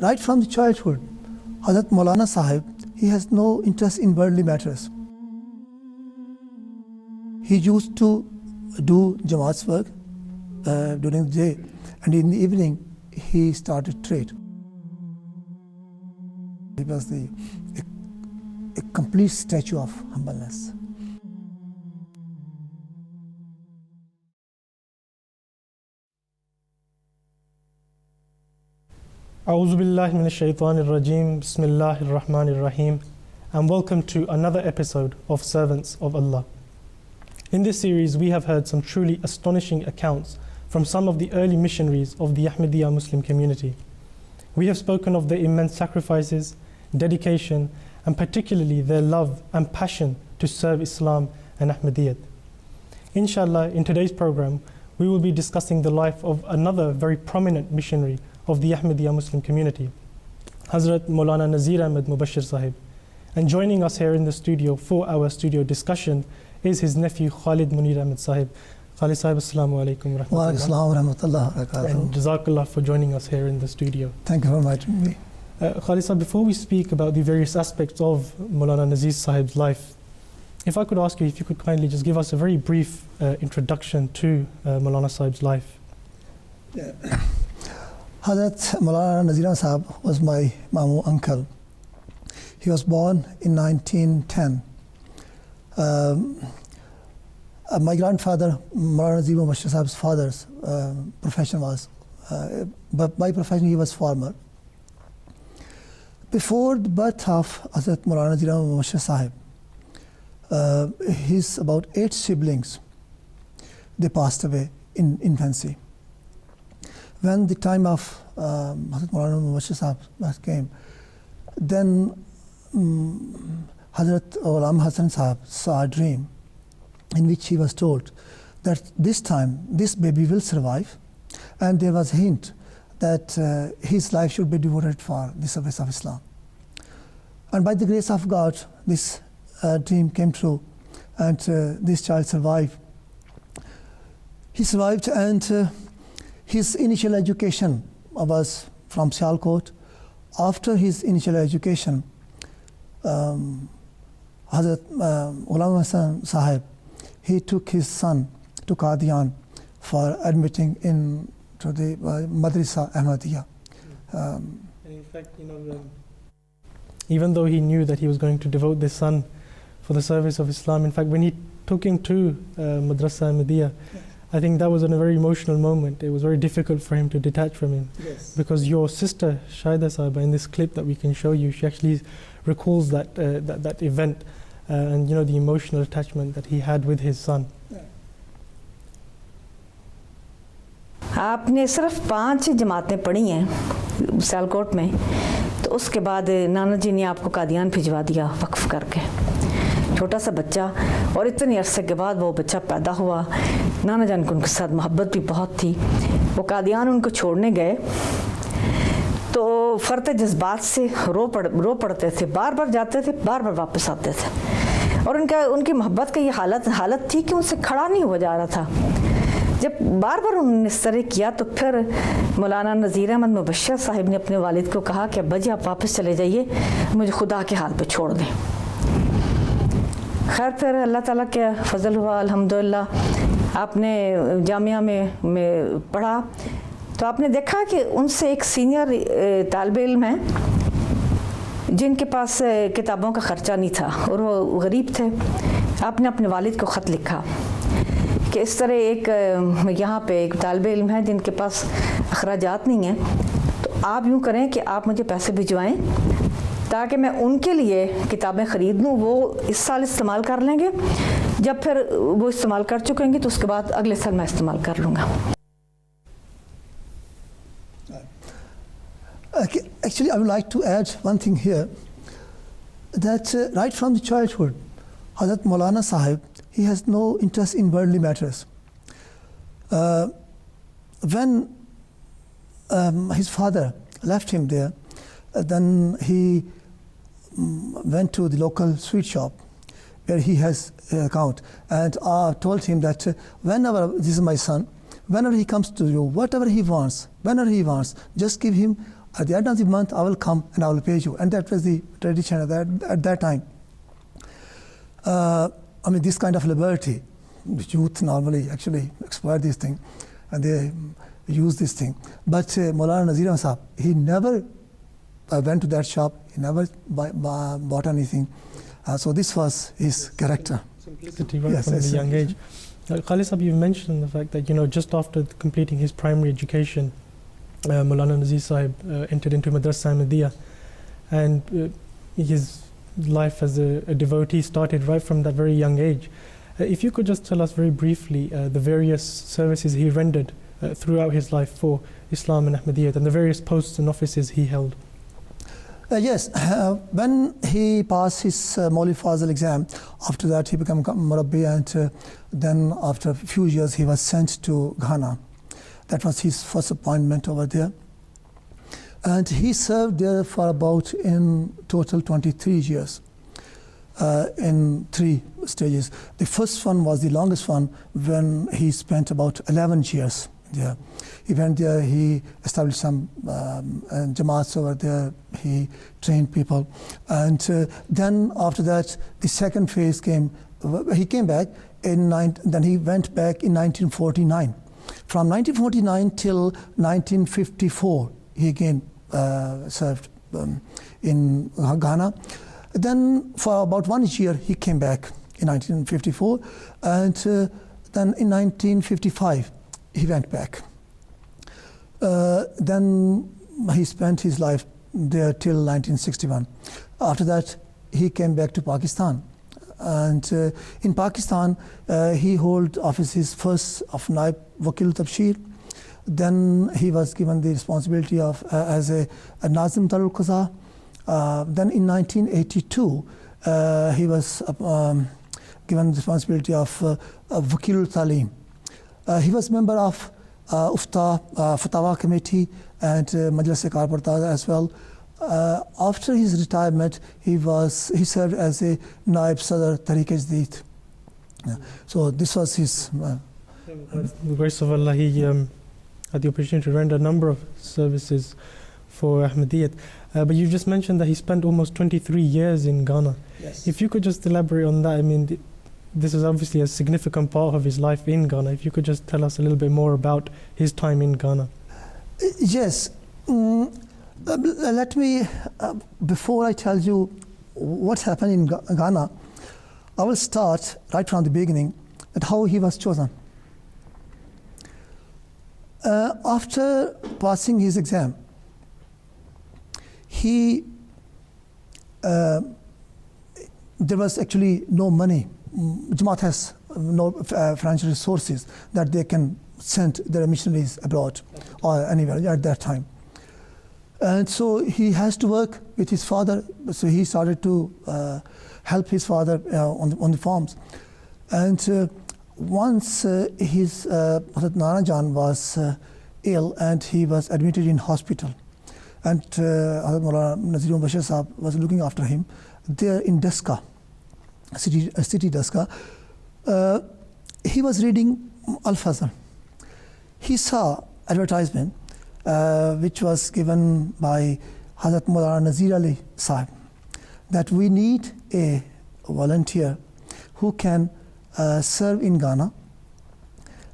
Right from the childhood, Hazrat Maulana Sahib, he has no interest in worldly matters. He used to do Jamaat's work during the day, and in the evening he started trade. He was a complete statue of humbleness. A'udhu billahi minash shaitanir rajeem. Bismillahir rahmanir rahim. And welcome to another episode of Servants of Allah. In this series, we have heard some truly astonishing accounts from some of the early missionaries of the Ahmadiyya Muslim community. We have spoken of their immense sacrifices, dedication, and particularly their love and passion to serve Islam and Ahmadiyyat. Inshallah, in today's program, we will be discussing the life of another very prominent missionary of the Ahmadiyya Muslim community, Hazrat Maulana Nazir Ahmed mubassher sahib. And joining us here in the studio for our studio discussion is his nephew Khalid Munir Ahmed sahib. Khalid sahib, assalamu alaikum Wa alaikum assalam wa rahmatullah wa barakatuh. And jazakallah for joining us here in the studio. Thank you for inviting me. Khalid sahib, before we speak about the various aspects of Maulana Nazir sahib's life, if I could ask you if you could kindly just give us a very brief introduction to Maulana sahib's life. Yeah. Hazrat Maulana Nazir Ahmed Sahib was my Mamu uncle. He was born in 1910. My grandfather, Maulana Nazir mubassher Sahib's father's profession was, but by profession he was farmer. Before the birth of Hazrat Maulana Nazir Ahmed mubassher Sahib, his about 8 siblings, they passed away in infancy. When the time of Hazrat Maulana Nazir Sahib came, then Hazrat Ghulam Hasan Sahib saw a dream in which he was told that this time this baby will survive, and there was a hint that his life should be devoted for the service of Islam. And by the grace of God, this dream came true, and this child survived. He survived, and his initial education was from Sialkot. After his initial education, Hazrat Ghulam Hasan Sahib, he took his son to Qadian for admitting into the Madrasa Ahmadiyya. And in fact, even though he knew that he was going to devote this son for the service of Islam, in fact, when he took him to Madrasa Ahmadiyya, I think that was a very emotional moment. It was very difficult for him to detach from him. Yes. Because your sister, Shahida Sahiba, in this clip that we can show you, she actually recalls that event and the emotional attachment that he had with his son. आपने सिर्फ 5 जमातें पढ़ी हैं सियालकोट में, तो उसके बाद नाना जी ने आपको कादियान भिजवा दिया वक्फ करके, छोटा सा बच्चा, और इतने अरसे के बाद वो बच्चा पैदा हुआ। नाना जान को उनके साथ मोहब्बत भी बहुत थी। वो कादियान उनको छोड़ने गए तो फरते जज्बात से रो पड़ते थे, बार बार जाते थे, बार बार वापस आते थे, और उनकी मोहब्बत का ये हालत थी कि उनसे खड़ा नहीं हुआ जा रहा था। जब बार बार उन्होंने इस तरह किया तो फिर मौलाना नज़ीर अहमद मुबस्सर साहिब ने अपने वालिद को कहा कि अब्बा जी आप वापस चले जाइए, मुझे खुदा के हाल पे छोड़ दें। खैर फिर अल्लाह ताला के फजल हुआ, अल्हम्दुलिल्लाह आपने जामिया में पढ़ा, तो आपने देखा कि उनसे एक सीनियर तालिब इल्म है जिनके पास किताबों का ख़र्चा नहीं था और वो गरीब थे। आपने अपने वालिद को ख़त लिखा कि इस तरह एक यहाँ पे एक तालिब इल्म है जिनके पास अखराजात नहीं हैं, तो आप यूँ करें कि आप मुझे पैसे भिजवाएं ताकि मैं उनके लिए किताबें ख़रीद लूँ। वो इस साल इस्तेमाल कर लेंगे, जब फिर वो इस्तेमाल कर चुकेंगे तो उसके बाद अगले साल मैं इस्तेमाल कर लूँगा। Actually, I would like to add one thing here, that right from the childhood, Hazrat Maulana Sahib, he has no interest in worldly matters. When his father left him there, then he went to the local sweet shop where he has an account, and told him that whenever, this is my son, whenever he comes to you, whatever he wants, whenever he wants, just give him at the end of the month I will come and I will pay you. And that was the tradition at that time. I mean, this kind of liberty, the youth normally actually exploit this thing and they use this thing. But Maulana Nazir Ahmed Sahib, he never went to that shop, he never bought anything. So this was his character. Simplicity right from a young age. Khalid Sahib, you've mentioned the fact that, you know, just after completing his primary education, Maulana Nazir Sahib entered into Madrasa Ahmadiyya, and his life as a devotee started right from that very young age. If you could just tell us very briefly the various services he rendered throughout his life for Islam and Ahmadiyyat, and the various posts and offices he held. Yes, when he passed his Mauli Fazil exam, after that he became Murabbi, and then after a few years he was sent to Ghana. That was his first appointment over there. And he served there for about, in total, 23 years in 3 stages. The first one was the longest one, when he spent about 11 years there. He went there, he established some jamaats over there, he trained people. And then after that, the second phase came. He came back, then he went back in 1949. From 1949 till 1954, he again served in Ghana. Then for about 1 year, he came back in 1954. And then in 1955, he went back. Then he spent his life there till 1961. After that, he came back to Pakistan. And in Pakistan, he held offices first of Naib Wakil Tabshir. Then he was given the responsibility of as a Nazim Darul Qaza. Then in 1982, he was given the responsibility of Wakil Talim. He was member of Ufta Fatawa Committee and Majlis-e-Kar Partada as well. After his retirement, he served as a Naib Sadr Tariq-e-Jadid. So this was his. With the grace of Allah, he had the opportunity to render a number of services for Ahmadiyyat. But you just mentioned that he spent almost 23 years in Ghana. Yes. If you could just elaborate on that, I mean, this is obviously a significant part of his life in Ghana. If you could just tell us a little bit more about his time in Ghana. Yes. Let me, before I tell you what happened in Ghana, I will start right from the beginning at how he was chosen. After passing his exam, there was actually no money. Jamaat has no financial resources that they can send their missionaries abroad or anywhere at that time. And so he has to work with his father. So he started to help his father on the farms. And once his Nana Jan was ill and he was admitted in hospital. And Maulana Nazir mubassher Sahib was looking after him there in Daska, city Daska. He was reading Al-Fazl. He saw advertisement which was given by Hazrat Maulana Nazir Ali Sahib, that we need a volunteer who can serve in Ghana,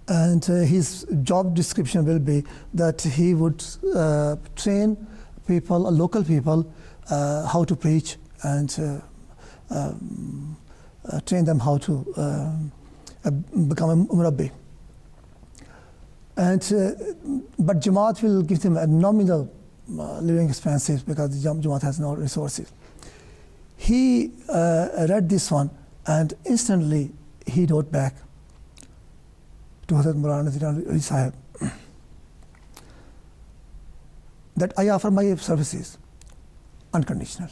and his job description will be that he would train people, local people, how to preach, and train them how to become a Murabbi. And but Jamaat will give them a nominal living expenses because the Jamaat has no resources. He read this one and instantly he wrote back to Hazrat Maulana Nazir Ali Sahib that I offer my services unconditional.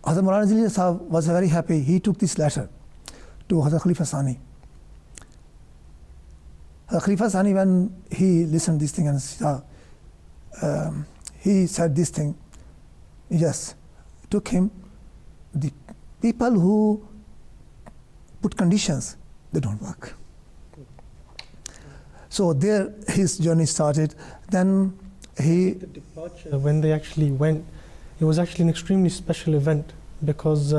Hazrat Maulana Nazir Ali Sahib was very happy. He took this letter to Hazrat Khalifa Sani. Khalifa Sani, when he listened this thing and he said this thing, yes, it took him. The people who put conditions, they don't work. So there his journey started. Then he... The departure, when they actually went, it was actually an extremely special event because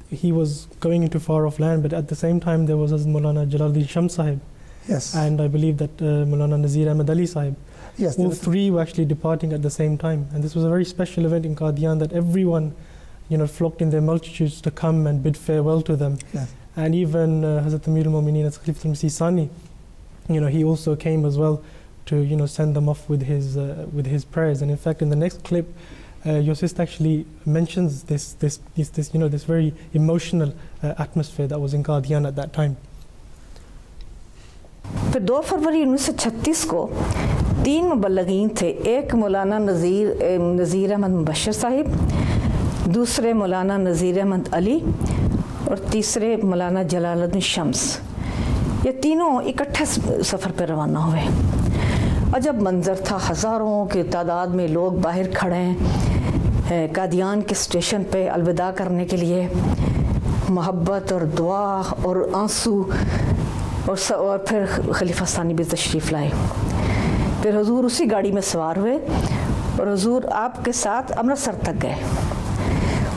he was going into far-off land, but at the same time there was Maulana Jalaluddin Shams Sahib. Yes. And I believe that Maulana Nazir Ahmed Sahib. Yes. All three were actually departing at the same time. And this was a very special event in Qadian that everyone, flocked in their multitudes to come and bid farewell to them. Yes. And even Hazrat Amir al-Mu'mineen as Khalifatul Masih Sani, he also came as well to, send them off with his prayers. And in fact, in the next clip, your sister actually mentions this very emotional atmosphere that was in Qadian at that time. फिर 2 फरवरी 1936 को 3 मुबल्लगीन थे, एक मौलाना नज़ीर अहमद मुबस्शर साहिब, दूसरे मौलाना नज़ीर अहमद अली और तीसरे मौलाना जलालुद्दीन शम्स। ये तीनों इकट्ठे सफ़र पर रवाना हुए। अजब मंज़र था, हज़ारों की तादाद में लोग बाहर खड़े हैं कादियान के स्टेशन पे अलविदा करने के लिए। मोहब्बत और दुआ और आंसू और फिर खलीफा सानी भी तशरीफ़ लाए। फिर हुजूर उसी गाड़ी में सवार हुए और हुजूर आपके साथ अमृतसर तक गए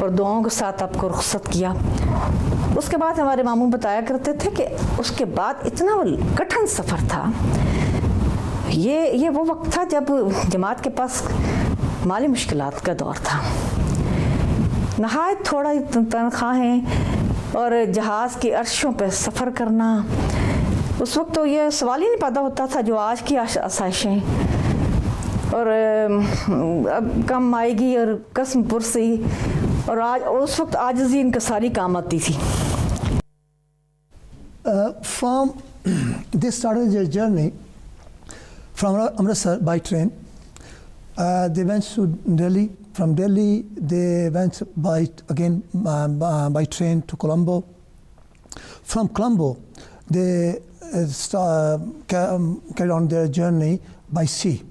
और दुआओं के साथ आपको रुखसत किया। उसके बाद हमारे मामू बताया करते थे कि उसके बाद इतना कठिन सफ़र था। ये वो वक्त था जब जमात के पास माली मुश्किलात का दौर था। नहायत थोड़ा तनख्वाहें और जहाज़ की अर्शों पर सफ़र करना, उस वक्त तो ये सवाल ही नहीं पैदा होता था जो आज की आसाइशें, और अब कम आएगी और कसम पुरसी, और आज उस वक्त आजिज़ी इनकसारी काम आती थी। From they started their journey from Amritsar by train. They went to Delhi. From Delhi, they went by train to Colombo. From Colombo, they carried on their journey by sea.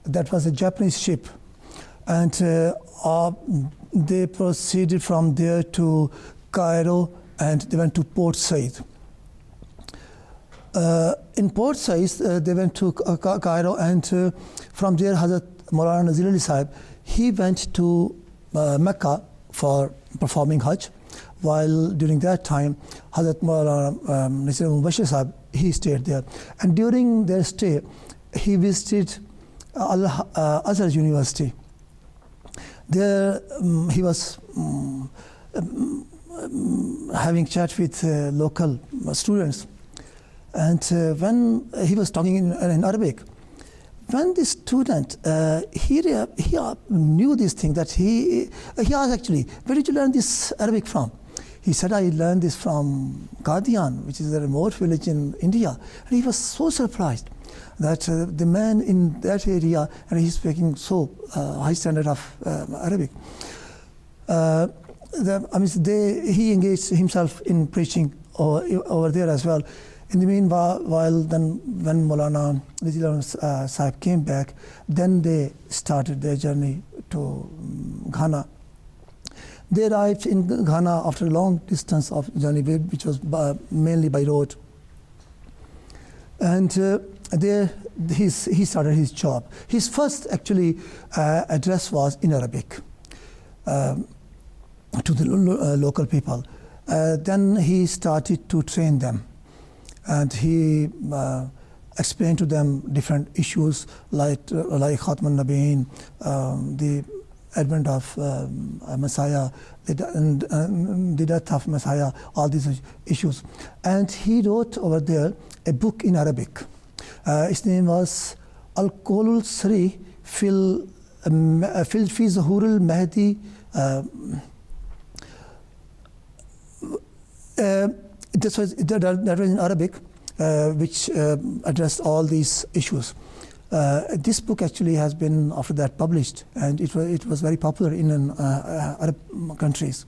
That was a Japanese ship, and they proceeded from there to Cairo, and they went to Port Said. In Port Said, they went to Cairo, and from there, Hazrat Maulana Nazir Ahmed Sahib, he went to Mecca for performing Hajj. While during that time, Hazrat Maulana Nazir Ahmed Sahib, he stayed there. And during their stay, he visited Azhar University. There he was having chat with local students. And when he was talking in Arabic, when the student, he knew this thing, that he asked actually, where did you learn this Arabic from? He said, I learned this from Qadian, which is a remote village in India. And he was so surprised that the man in that area, and he's speaking so high standard of Arabic. He engaged himself in preaching over there as well. In the meanwhile, then when Maulana Nazir Ahmed Sahib came back, then they started their journey to Ghana. They arrived in Ghana after a long distance of journey, which was mainly by road. And there he started his job. His first actually address was in Arabic to the local people. Then he started to train them. And he explained to them different issues like Khatm al-Nabiyyin, the advent of Messiah, the death of Messiah, all these issues. And he wrote over there a book in Arabic. His name was Al-Qawlul Sari Fil Fi Zuhur al-Mahdi. That was in Arabic, which addressed all these issues. This book actually has been after that published, and it was very popular in Arab countries.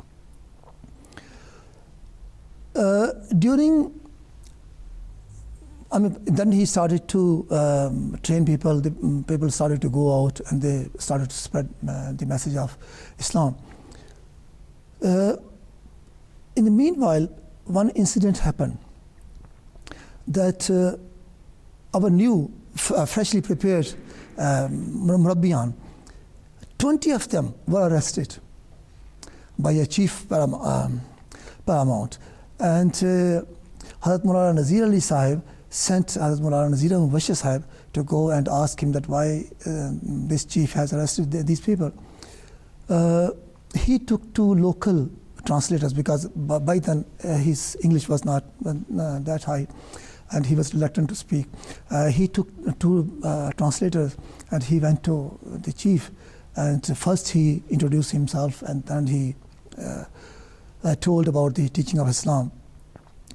Then he started to train people. The people started to go out, and they started to spread the message of Islam. In the meanwhile, one incident happened that our new, freshly prepared Murabbiyan, 20 of them were arrested by a chief paramount. And Hazrat Maulana Nazir Ali Sahib sent Hazrat Maulana Nazir Ahmed Sahib to go and ask him that why this chief has arrested these people. He took 2 local translators, because by then his English was not that high and he was reluctant to speak. He took 2 translators and he went to the chief, and first he introduced himself, and then he told about the teaching of Islam.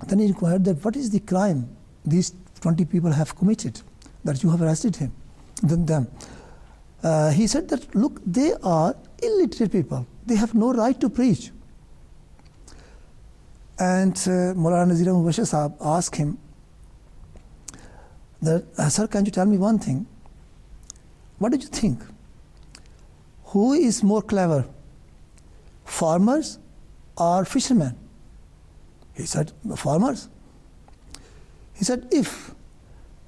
Then he inquired that what is the crime these 20 people have committed that you have arrested them. He said that, look, they are illiterate people. They have no right to preach. And Maulana Nazir Ahmed Sahib asked him that, sir, can you tell me one thing? What do you think? Who is more clever, farmers or fishermen? He said, farmers. He said, if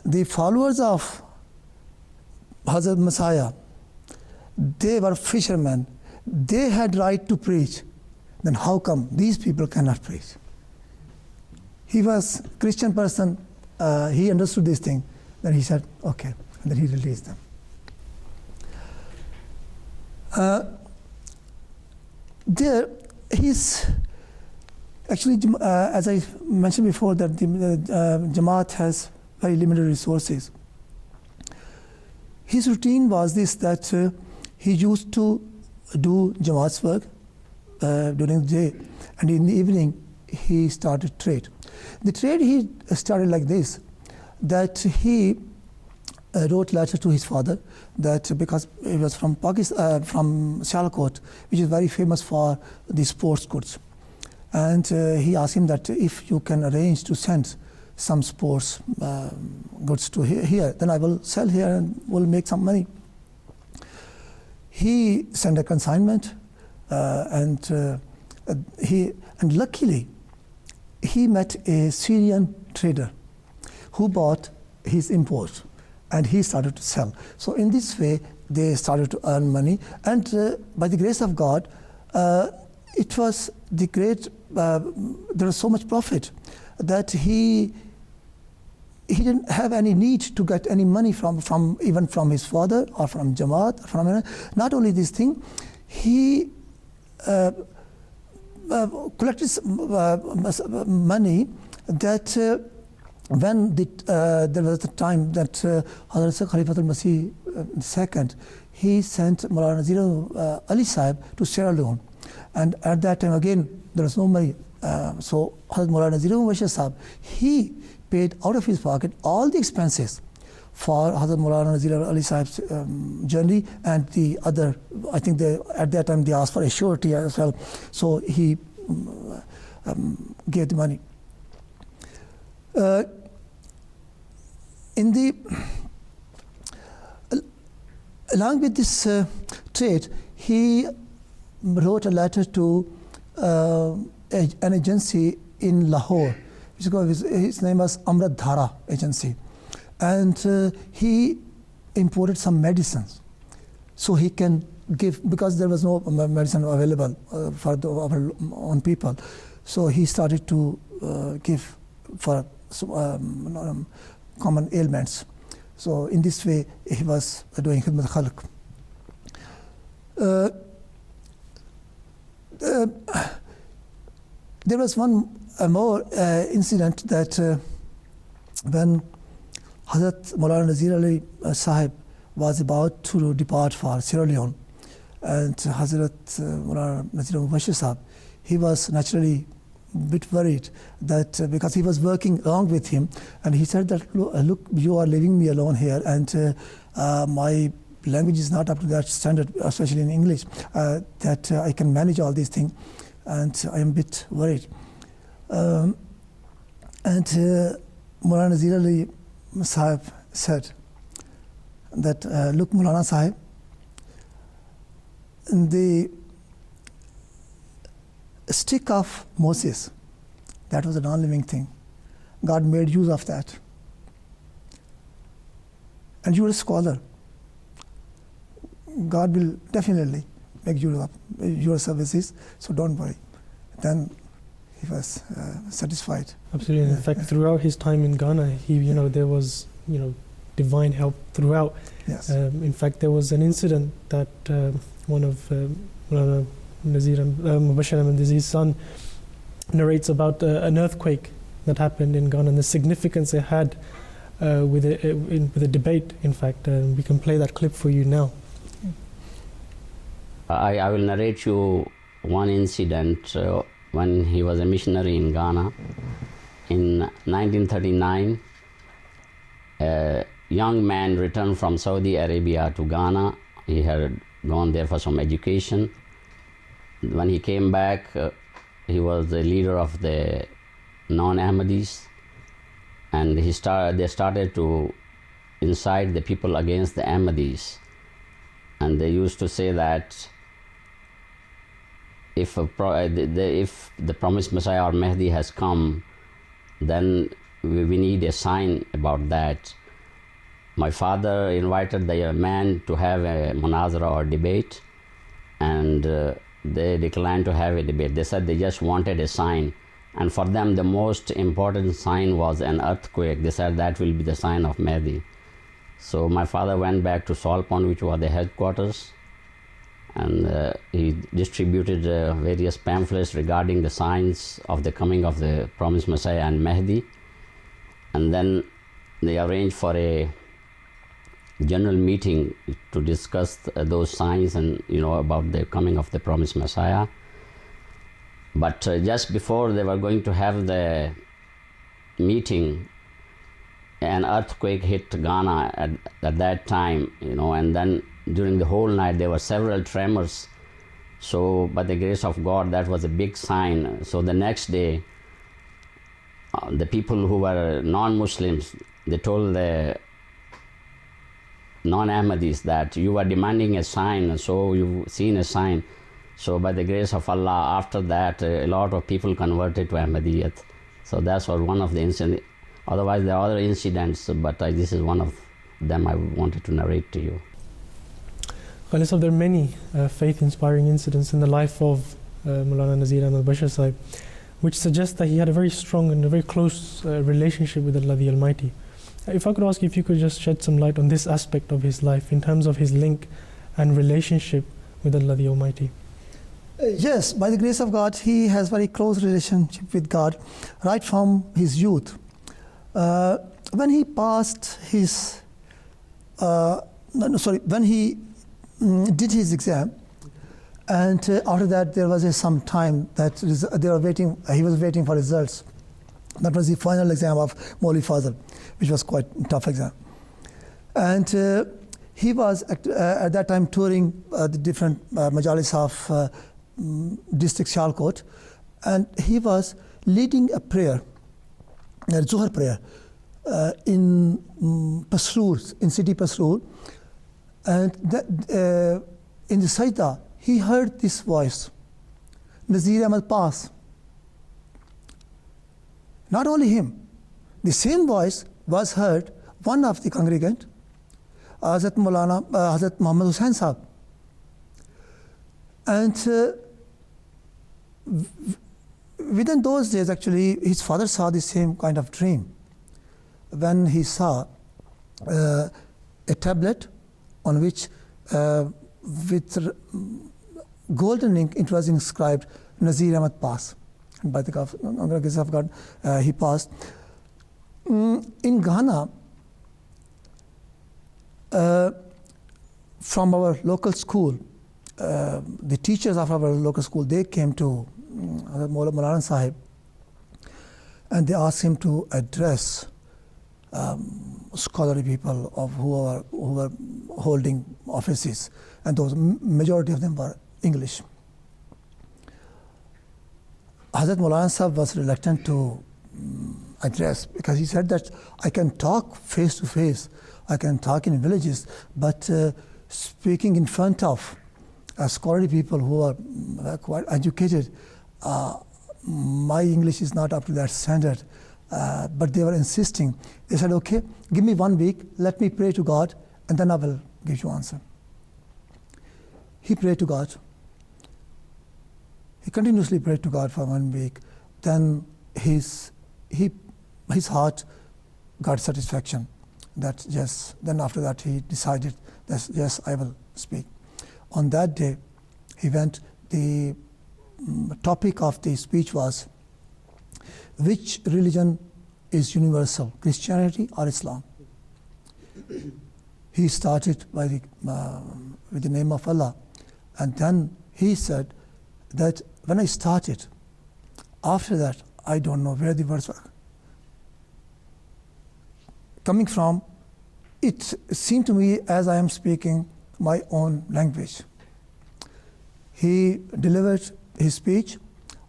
the followers of Hazrat Messiah, they were fishermen, they had right to preach, then how come these people cannot preach? He was a Christian person, he understood this thing. Then he said, okay, and then he released them. There, he's actually, as I mentioned before, that the Jamaat has very limited resources. His routine was this, that he used to do Jamaat's work during the day, and in the evening he started trade. The trade he started like this, that he wrote letter to his father, that because he was from Pakistan, from Sialkot, which is very famous for the sports goods, and he asked him that if you can arrange to send some sports goods to here, then I will sell here and will make some money. He sent a consignment, and luckily he met a Syrian trader who bought his import, and he started to sell. So in this way they started to earn money, and by the grace of God, it was the great, there was so much profit that he didn't have any need to get any money from even from his father or from Jamaat. Not only this thing, he collected money that when there was the time that Hazrat Khalifatul Masih II, he sent Maulana Nazir Ali Sahib to Sierra Leone, and at that time again there was no money. So Hazrat Maulana Nazir Sahib, he paid out of his pocket all the expenses for Hazrat Maulana Nazir Ali Sahib's journey, and the other, I think at that time they asked for a surety as well. So he gave the money. Along with this trade, he wrote a letter to an agency in Lahore. His name was Amrit Dhara Agency, and he imported some medicines so he can give, because there was no medicine available for our own people. So he started to give for common ailments. So in this way he was doing khidmat khalq. There was one more incident that when Hazrat Maulana Nazir Ali Sahib was about to depart for Sierra Leone, and Hazrat Maulana Nazir Ahmed Sahib, he was naturally a bit worried that because he was working along with him, and he said that, look, you are leaving me alone here, and my language is not up to that standard, especially in English, that I can manage all these things, and I am a bit worried. And Maulana Nazir Ali Sahib said that, look, Maulana Sahib, the stick of Moses, that was a non-living thing. God made use of that. and you're a scholar, God will definitely make your services, so don't worry. Then he was satisfied. Absolutely. In fact, throughout his time in Ghana, there was, divine help throughout. Yes. In fact, there was an incident that one of Maulana Nazir Ahmed's son narrates about an earthquake that happened in Ghana and the significance it had with a debate. In fact, we can play that clip for you now. I will narrate you one incident when he was a missionary in Ghana. In 1939, a young man returned from Saudi Arabia to Ghana. He had gone there for some education. When he came back, he was the leader of the non-Ahmadis, and they started to incite the people against the Ahmadis. And they used to say that if the promised Messiah or Mahdi has come, then we need a sign about that. My father invited the man to have a munazara or debate, and they declined to have a debate. They said they just wanted a sign, and for them the most important sign was an earthquake. They said that will be the sign of Mahdi. So my father went back to Salpon, which was the headquarters, and he distributed various pamphlets regarding the signs of the coming of the promised Messiah and Mahdi. And then they arranged for a general meeting to discuss those signs and about the coming of the promised Messiah. But just before they were going to have the meeting, an earthquake hit Ghana at that time, and then during the whole night there were several tremors. So by the grace of God, that was a big sign. So the next day, the people who were non-Muslims, they told the non-Ahmadis that you were demanding a sign, so you've seen a sign. So by the grace of Allah, after that, a lot of people converted to Ahmadiyyat. So that's one of the incidents. Otherwise, there are other incidents, but this is one of them I wanted to narrate to you. Khalis, there are many faith-inspiring incidents in the life of Maulana Nazir Ahmed Bashir Sahib, which suggests that he had a very strong and a very close relationship with Allah the Almighty. If I could ask you if you could just shed some light on this aspect of his life in terms of his link and relationship with Allah the Almighty. Yes, by the grace of God, he has very close relationship with God right from his youth. When he passed his, when he did his exam, and after that there was some time that they were waiting. He was waiting for results. That was the final exam of Mauli Fazl, which was quite a tough exam. And he was at that time touring the different majalis of district Sialkot, and he was leading a prayer, a Zuhr prayer, in Pasrur, in city Pasrur, and in the Sajda, he heard this voice, Nazir Ahmed pass. Not only him, the same voice was heard, one of the congregant, Hazrat Muhammad Hussain Sahib. And within those days, actually, his father saw the same kind of dream when he saw a tablet on which, with golden ink, it was inscribed Nazir Ahmed pass. And by the grace of God, he passed. In Ghana, from our local school, the teachers of our local school, they came to Maulana Sahib, and they asked him to address scholarly people who were holding offices, and those majority of them were English. Hazrat Maulana Sahib was reluctant to address, because he said that I can talk face to face, I can talk in villages, but speaking in front of scholarly people who are quite educated, my English is not up to that standard. but they were insisting. They said, okay, give me 1 week, let me pray to God, and then I will give you answer. He prayed to God. He continuously prayed to God for 1 week. Then his heart got satisfaction that yes, then after that he decided that yes, I will speak. On that day, he went, the topic of the speech was, which religion is universal, Christianity or Islam? He started by with the name of Allah, and then he said that when I started, after that, I don't know where the words were coming from. It seemed to me as I am speaking my own language. He delivered his speech.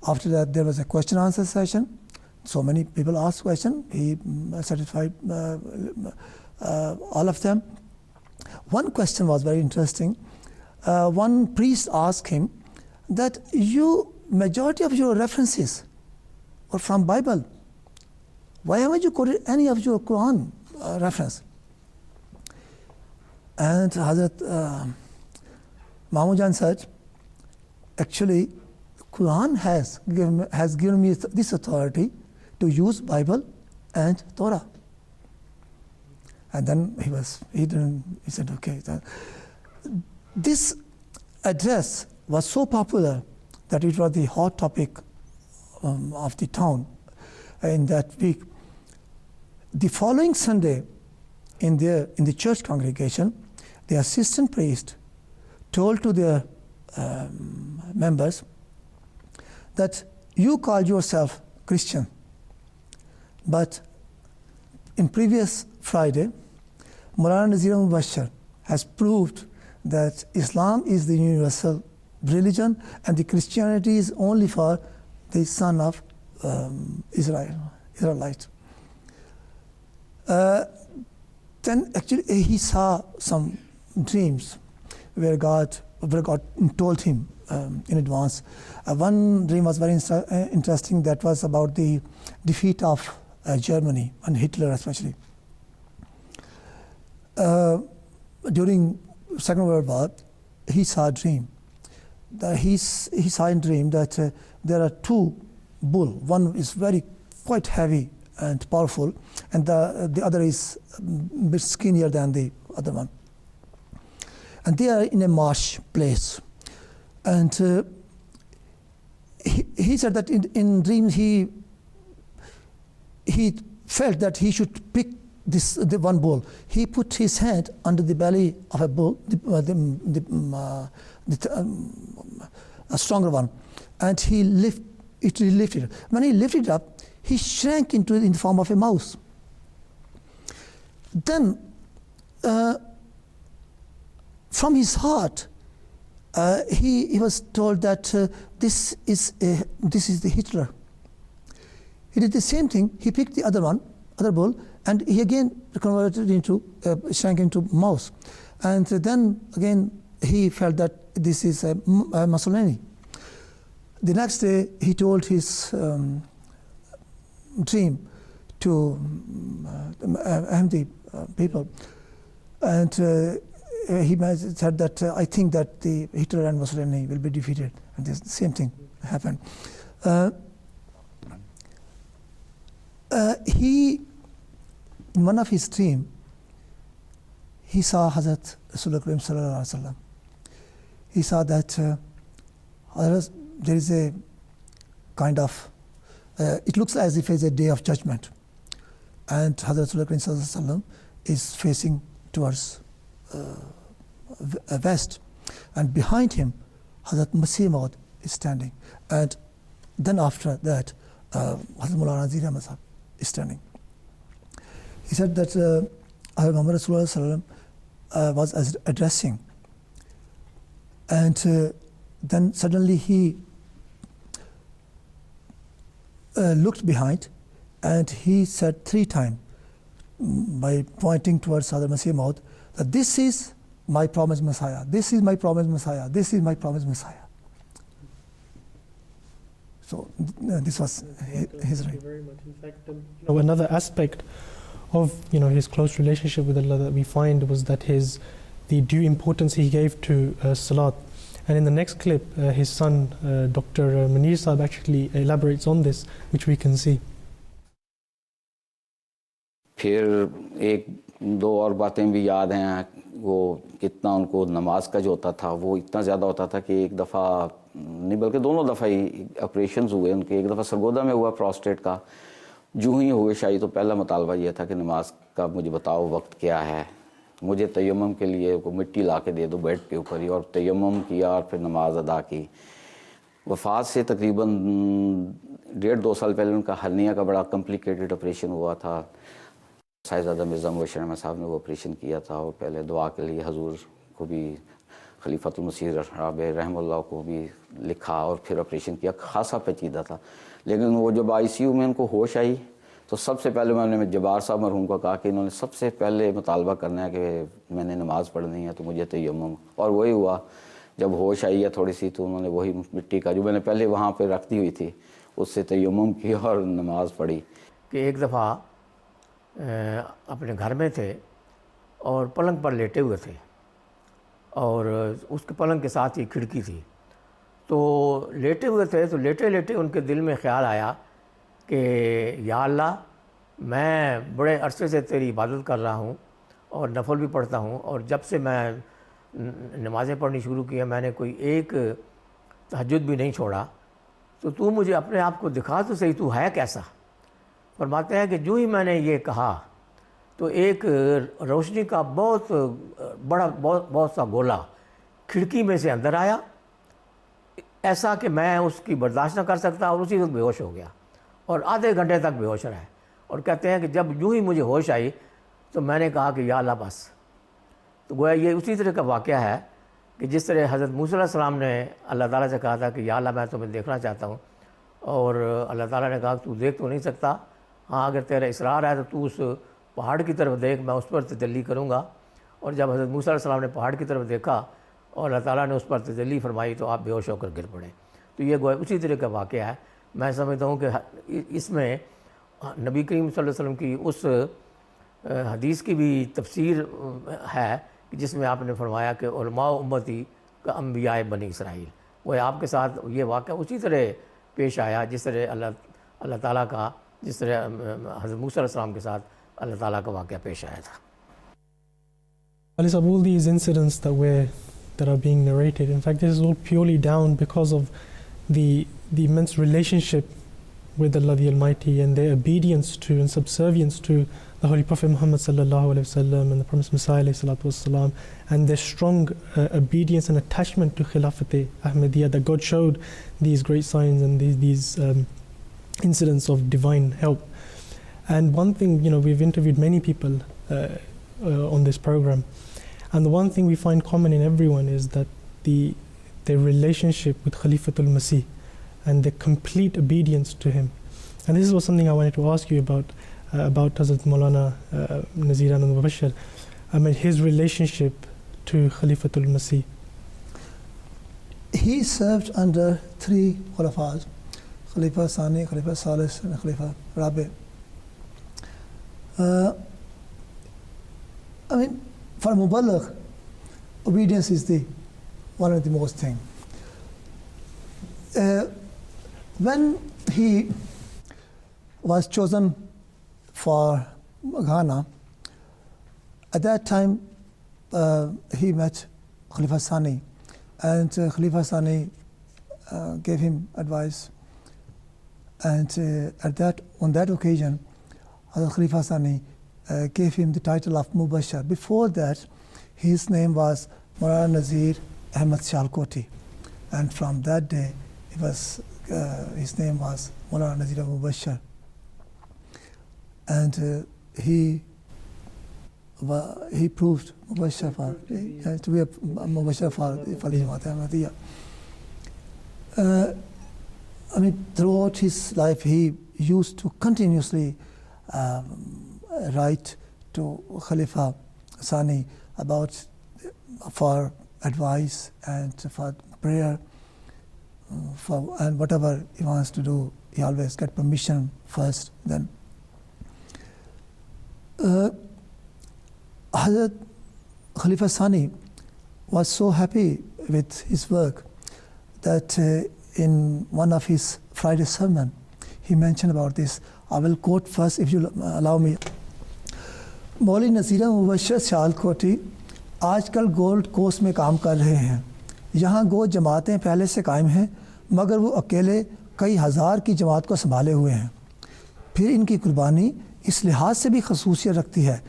After that, there was a question-answer session. So many people asked questions. He satisfied all of them. One question was very interesting. One priest asked him that majority of your references were from Bible. Why haven't you quoted any of your Quran reference? And Hazrat Mahmud said, actually, Quran has given me this authority to use Bible and Torah. And then he said, okay. This address was so popular that it was the hot topic of the town in that week. The following Sunday, in the church congregation, the assistant priest told to their members that you call yourself Christian, but in previous Friday, Maulana Nazir Ahmed has proved that Islam is the universal religion and the Christianity is only for the son of Israelite. Then actually he saw some dreams where God told him in advance. One dream was very interesting. That was about the defeat of Germany and Hitler especially. During Second World War, he saw a dream. He saw in dream that there are two bulls. One is quite heavy and powerful, and the other is a bit skinnier than the other one. And they are in a marsh place. And he said that in dreams he felt that he should pick the one bull. He put his hand under the belly of a bull, a stronger one, and he lifted it. When he lifted it up, he shrank in the form of a mouse. Then, from his heart, he was told that this is the Hitler. He did the same thing. He picked the other bull, and he again shrank into mouse. And then again he felt that this is a Mussolini. The next day he told his dream to Ahmadi people, and he said that I think that the Hitler and Mussolini will be defeated, and the same thing happened. In one of his dreams, he saw Hazrat Rasulullah sallallahu alaihi wasallam. He saw that there is a kind of, it looks as if it's a day of judgment, and Hazrat Rasulullah sallallahu alaihi wasallam is facing towards west, and behind him Hazrat Masih Maud is standing, and then after that Hazrat Maulana Nazir Ahmed is standing. He said that Muhammad Rasulullah was addressing, and then suddenly he looked behind, and he said 3 times by pointing towards Hazrat Masih Maud that this is my promised Messiah, this is my promised Messiah, this is my promised Messiah. So this was his Thank you very much. In fact, another aspect of his close relationship with Allah that we find was that the due importance he gave to salat. And in the next clip, his son, Dr. Munir Sahib, actually elaborates on this, which we can see. پھر ایک دو اور باتیں بھی یاد ہیں وہ کتنا ان کو نماز کا جو ہوتا تھا وہ اتنا زیادہ ہوتا تھا کہ ایک دفعہ نہیں بلکہ دونوں دفعہ ہی آپریشنز ہوئے ان کے. ایک دفعہ سرگودا میں ہوا پروسٹیٹ کا. جو ہی ہوئے شاہی تو پہلا مطالبہ یہ تھا کہ نماز کا مجھے بتاؤ وقت کیا ہے, مجھے تیمم کے لیے کوئی مٹی لا کے دے دو بیڈ کے اوپر ہی, اور تیمم کیا اور پھر نماز ادا کی. وفات سے تقریباً 1.5-2 سال پہلے ان کا ہرنیا کا بڑا کمپلیکیٹڈ آپریشن ہوا تھا. صاحبزادہ مرزا مبشر احمد صاحب نے وہ آپریشن کیا تھا, اور پہلے دعا کے لیے حضور کو بھی خلیفۃ المسیح رابع رحمہ اللہ کو بھی لکھا اور پھر آپریشن کیا. خاصا پیچیدہ تھا. لیکن وہ جب آئی سی یو میں ان کو ہوش آئی تو سب سے پہلے میں نے جبار صاحب مرحوم کو کہا کہ انہوں نے سب سے پہلے مطالبہ کرنا ہے کہ میں نے نماز پڑھنی ہے تو مجھے تیمم. اور وہی ہوا, جب ہوش آئی ہے تھوڑی سی تو انہوں نے وہی مٹی کا جو میں نے پہلے وہاں پہ رکھ دی ہوئی تھی اس سے تیمم کی اور نماز پڑھی. کہ ایک دفعہ اپنے گھر میں تھے اور پلنگ پر لیٹے ہوئے تھے, اور اس کے پلنگ کے ساتھ ہی کھڑکی تھی. تو لیٹے ہوئے تھے تو لیٹے لیٹے ان کے دل میں خیال آیا کہ یا اللہ میں بڑے عرصے سے تیری عبادت کر رہا ہوں اور نفل بھی پڑھتا ہوں, اور جب سے میں نمازیں پڑھنی شروع کی ہیں میں نے کوئی ایک تہجد بھی نہیں چھوڑا, تو مجھے اپنے آپ کو دکھا تو صحیح تو ہے کیسا. فرماتے ہیں کہ جو ہی میں نے یہ کہا تو ایک روشنی کا بہت بڑا بہت سا گولا کھڑکی میں سے اندر آیا, ایسا کہ میں اس کی برداشت نہ کر سکتا, اور اسی وقت بے ہوش ہو گیا اور آدھے گھنٹے تک بے ہوش رہا. اور کہتے ہیں کہ جب یوں ہی مجھے ہوش آئی تو میں نے کہا کہ یا اللہ بس. تو گویا یہ اسی طرح کا واقعہ ہے کہ جس طرح حضرت موسیٰ علیہ السلام نے اللہ تعالیٰ سے کہا تھا کہ یا اللہ میں تمہیں دیکھنا چاہتا ہوں, اور اللہ تعالیٰ نے کہا کہ تو دیکھ تو نہیں سکتا, ہاں اگر تیرا اصرار ہے تو اس پہاڑ کی طرف دیکھ, میں اس پر تجلی کروں گا. اور جب حضرت موسیٰ علیہ السلام نے پہاڑ کی طرف دیکھا اور اللہ تعالیٰ نے اس پر تجلی فرمائی تو آپ بے ہوش ہو کر گر پڑے. تو یہ گویا اسی طرح کا واقعہ ہے. میں سمجھتا ہوں کہ اس میں نبی کریم صلی اللہ علیہ وسلم کی اس حدیث کی بھی تفسیر ہے کہ جس میں آپ نے فرمایا کہ علماء امتی کا انبیاء بنی اسرائیل. وہ آپ کے ساتھ یہ واقعہ اسی طرح پیش آیا جس طرح اللہ تعالیٰ کا, جس طرح حضرت موسیٰ علیہ السلام کے ساتھ اللہ تعالیٰ کا واقعہ پیش آیا تھا. All these incidents that are being narrated, in fact, this is all purely down because of the immense relationship with Allah the Almighty and their obedience to and subservience to the Holy Prophet Muhammad sallallahu alaihi wasallam and the Promised Messiah alayhi salatu wasalam, and their strong obedience and attachment to Khilafat Ahmadiyya, that God showed these great signs and these incidents of divine help. And one thing, we've interviewed many people on this program, and the one thing we find common in everyone is that their relationship with Khalifatul Masih and their complete obedience to him. And this was something I wanted to ask you about Hazrat Maulana Nazir Ahmed mubassher. I mean, his relationship to Khalifatul Masih. He served under 3 Khulafas, Khalifa Sani, Khalifa Salis, and Khalifa Rabi. For Muballigh, obedience is one of the most thing. When he was chosen for Ghana, at that time he met Khalifa Sani, and Khalifa Sani gave him advice, and on that occasion Khalifa Sani gave him the title of mubassher. Before that his name was Maulana Nazir Ahmed Sialkoti, and from that day his name was Maulana Nazir mubassher. And he proved mubassher to be a mubassher for the Jamaat Ahmadiyya. Throughout his life he used to continuously write to Khalifa Sani for advice and for prayer. and whatever he wants to do, he always get permission first. Then Hazrat Khalifa Sani was so happy with his work that in one of his Friday sermon, he mentioned about this. I will quote first, if you allow me. मौलाना नज़ीर मुबश्शर सियालकोटी आजकल gold coast में काम कर रहे हैं। यहाँ गो जमातें पहले से कायम हैं, मगर वो अकेले कई हज़ार की जमात को संभाले हुए हैं। फिर इनकी कुर्बानी इस लिहाज से भी खसूसियत रखती है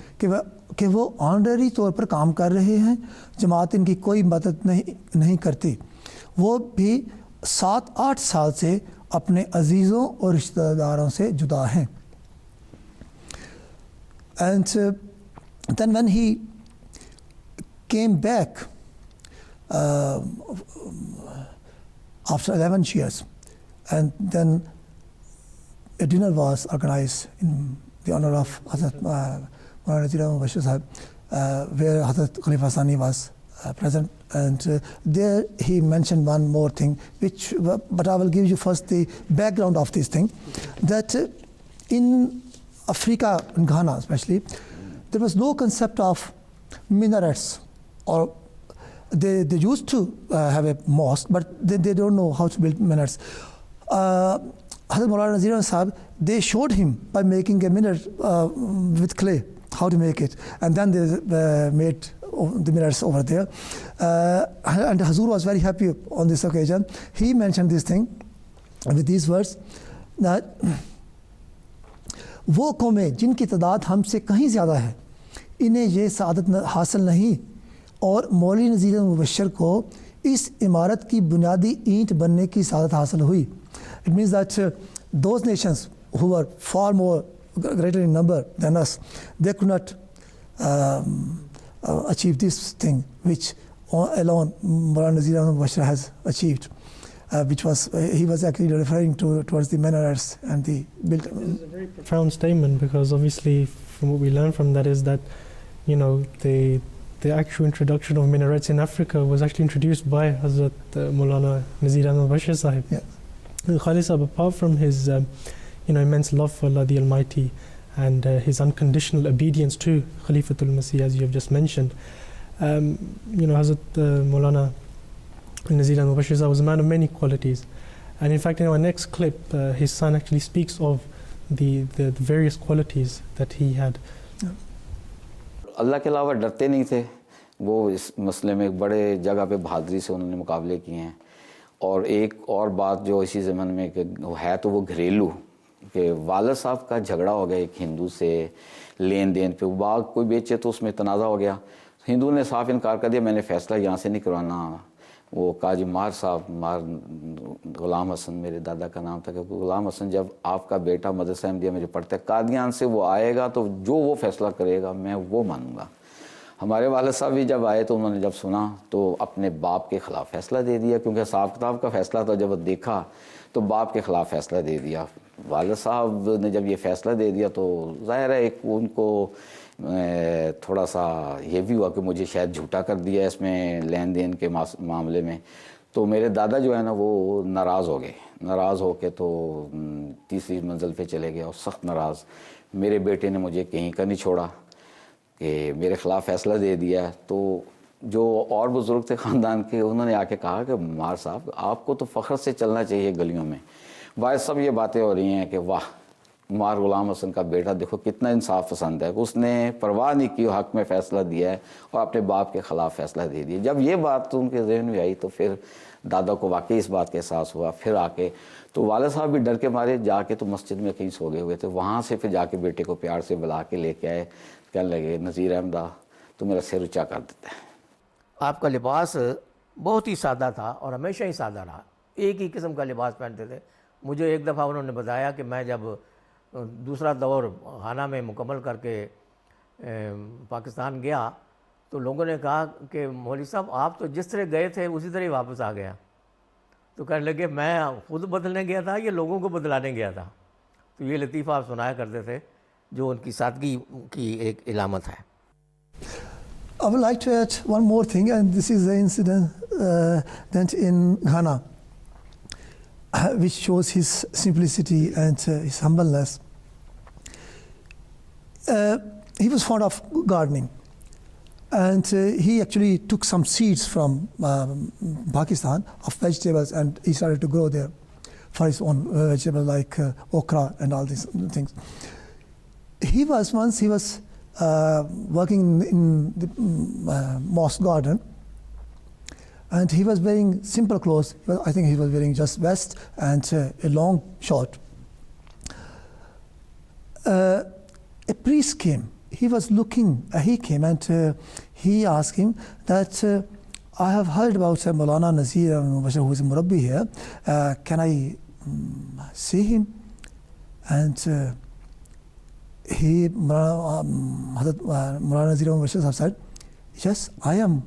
कि वो ऑनररी तौर पर काम कर रहे हैं, जमात इनकी कोई मदद नहीं करती। वो भी 7-8 साल से अपने अजीज़ों और रिश्तेदारों से जुदा हैं। And then when he came back after 11 years, and then a dinner was organized in the honor of Hazrat Maulana Nazir Ahmed sahib, where Hazrat Khalifa Sani was present, and there he mentioned one more thing, but I will give you first the background of this thing, that in Africa, in Ghana especially, there was no concept of minarets, or they used to have a mosque, but they don't know how to build minarets. Hazrat Maulana Nazir Ahmed sahib, they showed him by making a minaret with clay, how to make it, and then they made the minarets over there. And Hazur was very happy on this occasion. He mentioned this thing with these words, that वो कौमें जिनकी तादाद हमसे कहीं ज़्यादा है, इन्हें ये सआदत हासिल नहीं, और मौलाना नज़ीर मुबश्शर को इस इमारत की बुनियादी ईंट बनने की सआदत हासिल हुई. It means that those nations who were far more greater in number than us, they could not achieve this thing which alone Maulana Nazir Ahmed mubassher has achieved. Which was, he was actually referring towards the minarets and the built. This is a very profound statement, because obviously from what we learn from that is that, you know, the actual introduction of minarets in Africa was actually introduced by Hazrat Maulana Nazir Ahmed mubassher sahib. Yes. Khalid sahib, apart from his immense love for Allah the Almighty and his unconditional obedience to Khalifatul Masih, as you have just mentioned, Hazrat Maulana Nazir Ahmed mubassher was a man of many qualities, and in fact in our next clip his son actually speaks of the various qualities that he had. अल्लाह के अलावा डरते नहीं थे वो, इस मसले में एक बड़े जगह पे बहादुरी से उन्होंने मुकाबले किए हैं. और एक और बात जो इसी ज़माने में कि है तो वो घरेलू, कि वालिद साहब का झगड़ा हो गया एक हिंदू से लेन देन पे, बाग कोई बेचे तो उसमें तनाज़ा हो गया, हिंदू ने साफ इनकार कर दिया, मैंने फ़ैसला यहाँ से नहीं करवाना. वो काजी मार साहब, मार गुलाम हसन मेरे दादा का नाम था, कि गुलाम हसन जब आपका बेटा मदरसा अहमदिया में जो पढ़ता है कादियान से वो आएगा तो जो वो फ़ैसला करेगा मैं वो मानूंगा. हमारे वालिद साहब भी जब आए तो उन्होंने जब सुना तो अपने बाप के ख़िलाफ़ फ़ैसला दे दिया, क्योंकि हिसाब किताब का फ़ैसला था, जब देखा तो बाप के ख़िलाफ़ फ़ैसला दे दिया. वालिद साहब ने जब ये फ़ैसला दे दिया तो ज़ाहिर है एक उनको थोड़ा सा ये भी हुआ कि मुझे शायद झूठा कर दिया इसमें लेन देन के मामले में. तो मेरे दादा जो है ना वो नाराज़ हो गए, नाराज़ हो के तो तीसरी मंजिल पे चले गए और सख्त नाराज़. मेरे बेटे ने मुझे कहीं का नहीं छोड़ा कि मेरे ख़िलाफ़ फ़ैसला दे दिया. तो जो और बुज़ुर्ग थे ख़ानदान के, उन्होंने आके कहा कि मार साहब आपको तो फ़ख्र से चलना चाहिए गलियों में. वाइस सब ये बातें हो रही हैं कि वाह मार गुलाम हसन का बेटा देखो कितना इंसाफ पसंद है, उसने परवाह नहीं की, हक़ में फ़ैसला दिया है और अपने बाप के ख़िलाफ़ फ़ैसला दे दिया. जब ये बात उनके ज़हन में आई तो फिर दादा को वाकई इस बात का एहसास हुआ. फिर आके तो वालिद साहब भी डर के मारे जाके तो मस्जिद में कहीं सो गए हुए थे, वहाँ से फिर जाके बेटे को प्यार से बुला के लेके आए. कहने लगे नज़ीर अहमद तो मेरा सिर ऊँचा कर देता है. आपका लिबास बहुत ही सादा था और हमेशा ही सादा रहा, एक ही किस्म का लिबास पहनते थे. मुझे एक दफ़ा उन्होंने बताया कि मैं जब दूसरा दौर घाना में मुकम्मल करके पाकिस्तान गया तो लोगों ने कहा कि मौलवी साहब आप तो जिस तरह गए थे उसी तरह ही वापस आ गया. तो कहने लगे मैं ख़ुद बदलने गया था, ये लोगों को बदलाने गया था. तो ये लतीफ़ा आप सुनाया करते थे जो उनकी सादगी की एक इलामत है. I would like to add one more thing, and this is the incident in Ghana. which shows his simplicity and his humbleness. He was fond of gardening, and he actually took some seeds from Pakistan of vegetables, and he started to grow there for his own vegetables like okra and all these things. He was working in the mosque garden, and he was wearing simple clothes. I think he was wearing just vest and a long short. A priest came. He was looking. He came and he asked him that I have heard about Maulana Nazir Ahmed, who is a murabbi here. Can I see him? And Maulana Nazir Ahmed said, yes, I am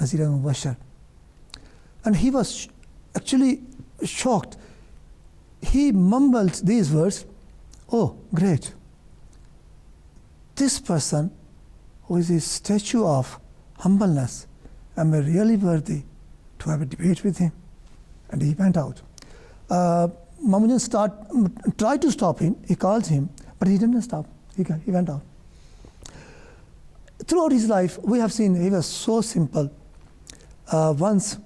Nazir Ahmed. And he was actually shocked. He mumbled these words, oh, great. This person, who is a statue of humbleness, am I really worthy to have a debate with him? And he went out. Mamujan tried to stop him. He called him, but he didn't stop. He went out. Throughout his life, we have seen he was so simple. Once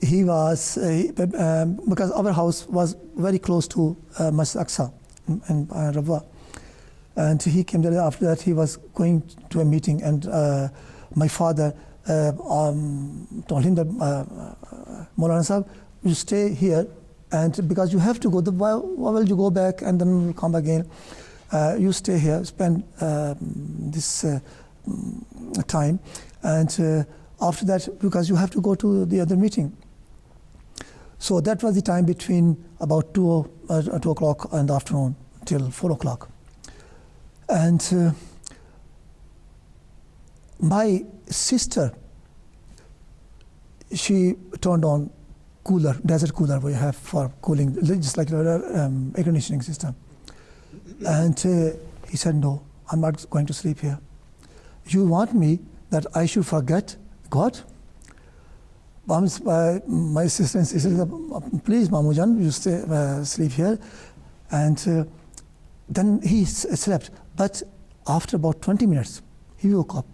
he was, because our house was very close to Masjid Aqsa in Rabwa. And he came there. After that, he was going to a meeting, and my father told him that Maulana Sahib, you stay here, and because you have to go, why will you go back and then come again? You stay here, spend this time, and after that, because you have to go to the other meeting. So that was the time between about 2 o'clock in the afternoon till 4 o'clock. And my sister, she turned on cooler, desert cooler we have for cooling, just like air conditioning system. And he said, no, I'm not going to sleep here. You want me that I should forget God? My sister said, please, Mamujan, you stay, sleep here. And then he slept. But after about 20 minutes, he woke up.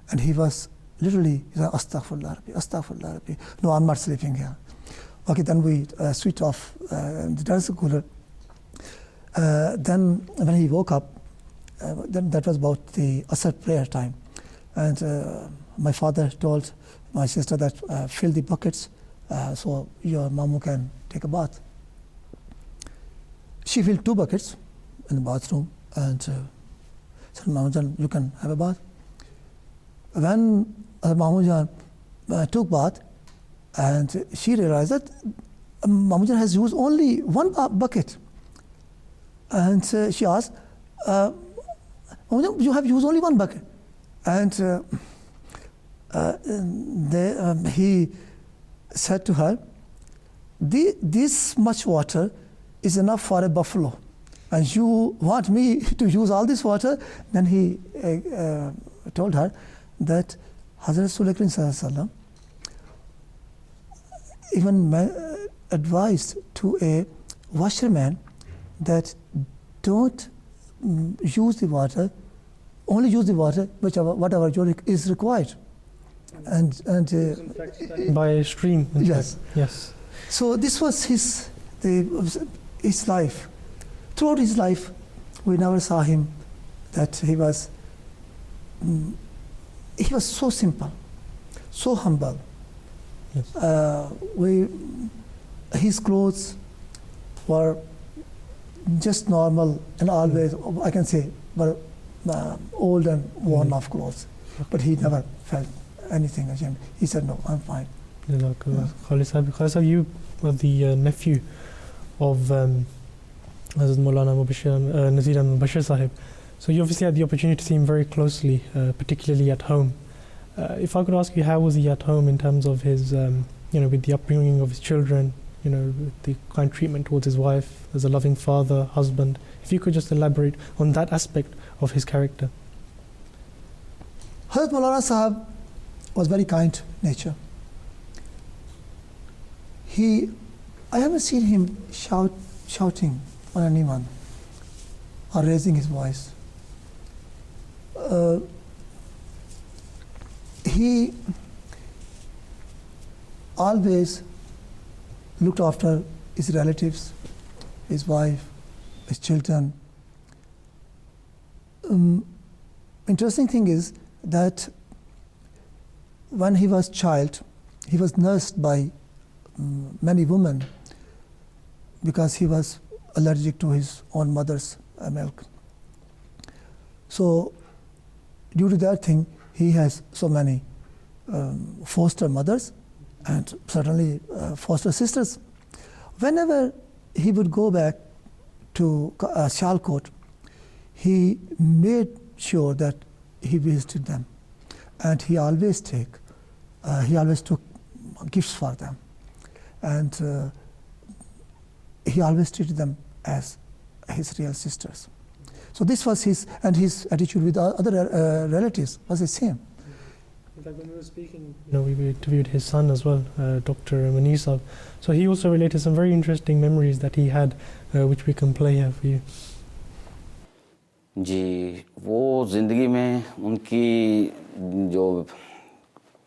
And he was literally, he said, Astaghfirullah Rabbi, Astaghfirullah Rabbi. No, I'm not sleeping here. Okay, then we switched off the desert cooler. Then when he woke up, then that was about the Asr prayer time. And my father told my sister that fill the buckets so your mamu can take a bath. She filled 2 buckets in the bathroom and said, Mamujan, you can have a bath. When Mamujan took bath, and she realized that Mamujan has used only 1 bucket. And she asked, Mamujan, you have used only 1 bucket. And he said to her, this much water is enough for a buffalo. And you want me to use all this water? Then he told her that Hazrat Rasulullah even advised to a washerman that don't use the water, only use the water whatever is required. And by a stream. Yes. Yes. So this was his life. Throughout his life, we never saw him that he was so simple, so humble. Yes. His clothes were just normal and always, I can say, were old and worn off clothes. But he never felt anything ashamed. He said, no, I'm fine. Khalid Sahib, you were the nephew of Hazrat Maulana Nazir Ahmed Sahib. So you obviously had the opportunity to see him very closely, particularly at home. If I could ask you, how was he at home in terms of his, with the upbringing of his children, the kind treatment towards his wife, as a loving father, husband? If you could just elaborate on that aspect of his character. Hazrat Maulana Sahib was very kind nature. He I haven't seen him shouting on anyone or raising his voice. He always looked after his relatives, his wife, his children. Interesting thing is that when he was child, he was nursed by many women because he was allergic to his own mother's milk. So due to that thing, he has so many foster mothers and certainly foster sisters. Whenever he would go back to Sialkot, he made sure that he visited them, and he always took gifts for them, and he always treated them as his real sisters. So this was his attitude with other relatives was the same. In fact, when we were speaking, we interviewed his son as well, Dr. Manisab. So he also related some very interesting memories that he had, which we can play here for you. जी, वो ज़िंदगी में उनकी जो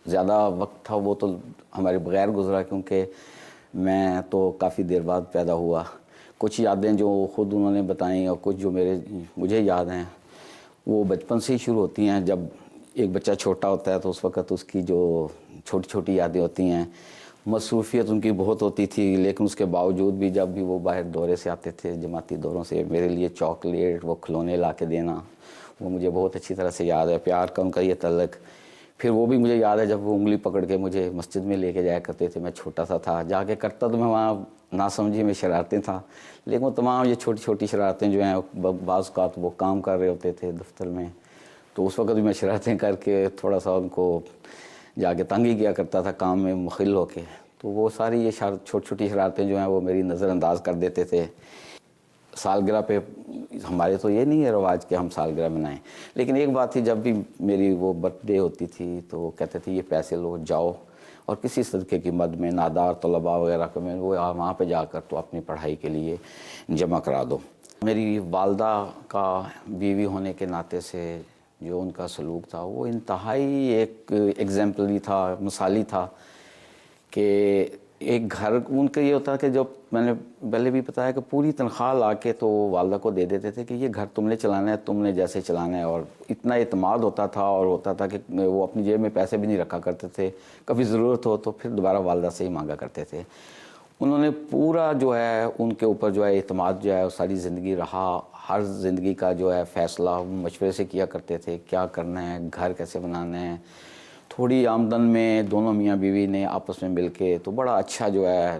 ज़्यादा वक्त था वो तो हमारे बगैर गुजरा, क्योंकि मैं तो काफ़ी देर बाद पैदा हुआ. कुछ यादें जो ख़ुद उन्होंने बताई और कुछ जो मुझे याद हैं वो बचपन से ही शुरू होती हैं. जब एक बच्चा छोटा होता है तो उस वक़्त उसकी जो छोटी छोटी यादें होती हैं, मसरूफ़ियत उनकी बहुत होती थी, लेकिन उसके बावजूद भी जब भी वो बाहर दौरे से आते थे, जमाती दौरों से, मेरे लिए चॉकलेट, वो खिलौने ला के देना, वो मुझे बहुत अच्छी तरह से याद है. प्यार का उनका ये तल्लक. फिर वो भी मुझे याद है जब वो उंगली पकड़ के मुझे मस्जिद में लेके जाया करते थे. मैं छोटा सा था, जाके करता तो मैं वहाँ नासमझी में शरारतें था, लेकिन वो तमाम ये छोटी छोटी शरारतें जो हैं, बाज़ औक़ात वो काम कर रहे होते थे दफ्तर में, तो उस वक़्त भी मैं शरारतें करके थोड़ा सा उनको जाके तंग ही किया करता था काम में मुखिल होके. तो वो सारी ये छोटी छोटी शरारतें जो हैं वो मेरी नज़रअंदाज कर देते थे. सालगिरह पे हमारे तो ये नहीं है रवाज कि हम सालगिरह मनाएं, लेकिन एक बात थी, जब भी मेरी वो बर्थडे होती थी तो वो कहते थे ये पैसे लो, जाओ और किसी सदक़े की मद में नादार तलबा वगैरह को में वो वहाँ पे जाकर तो अपनी पढ़ाई के लिए जमा करा दो. मेरी वालदा का बीवी होने के नाते से जो उनका सलूक था वो इंतहाई एक एग्जाम्पलरी था, मिसाली था. कि एक घर उनका ये होता है कि जब मैंने पहले भी बताया कि पूरी तनख्वाह ला के तो वालदा को दे देते थे कि ये घर तुमने चलाना है, तुमने जैसे चलाना है. और इतना एतमाद होता था और होता था कि वो अपनी जेब में पैसे भी नहीं रखा करते थे, कभी ज़रूरत हो तो फिर दोबारा वालदा से ही मांगा करते थे. उन्होंने पूरा जो है उनके ऊपर जो है एतमाद जो है सारी ज़िंदगी रहा. हर ज़िंदगी का जो है फ़ैसला मशवरे से किया करते थे, क्या करना है, घर कैसे बनाना है. थोड़ी आमदन में दोनों मियाँ बीवी ने आपस में मिलके तो बड़ा अच्छा जो है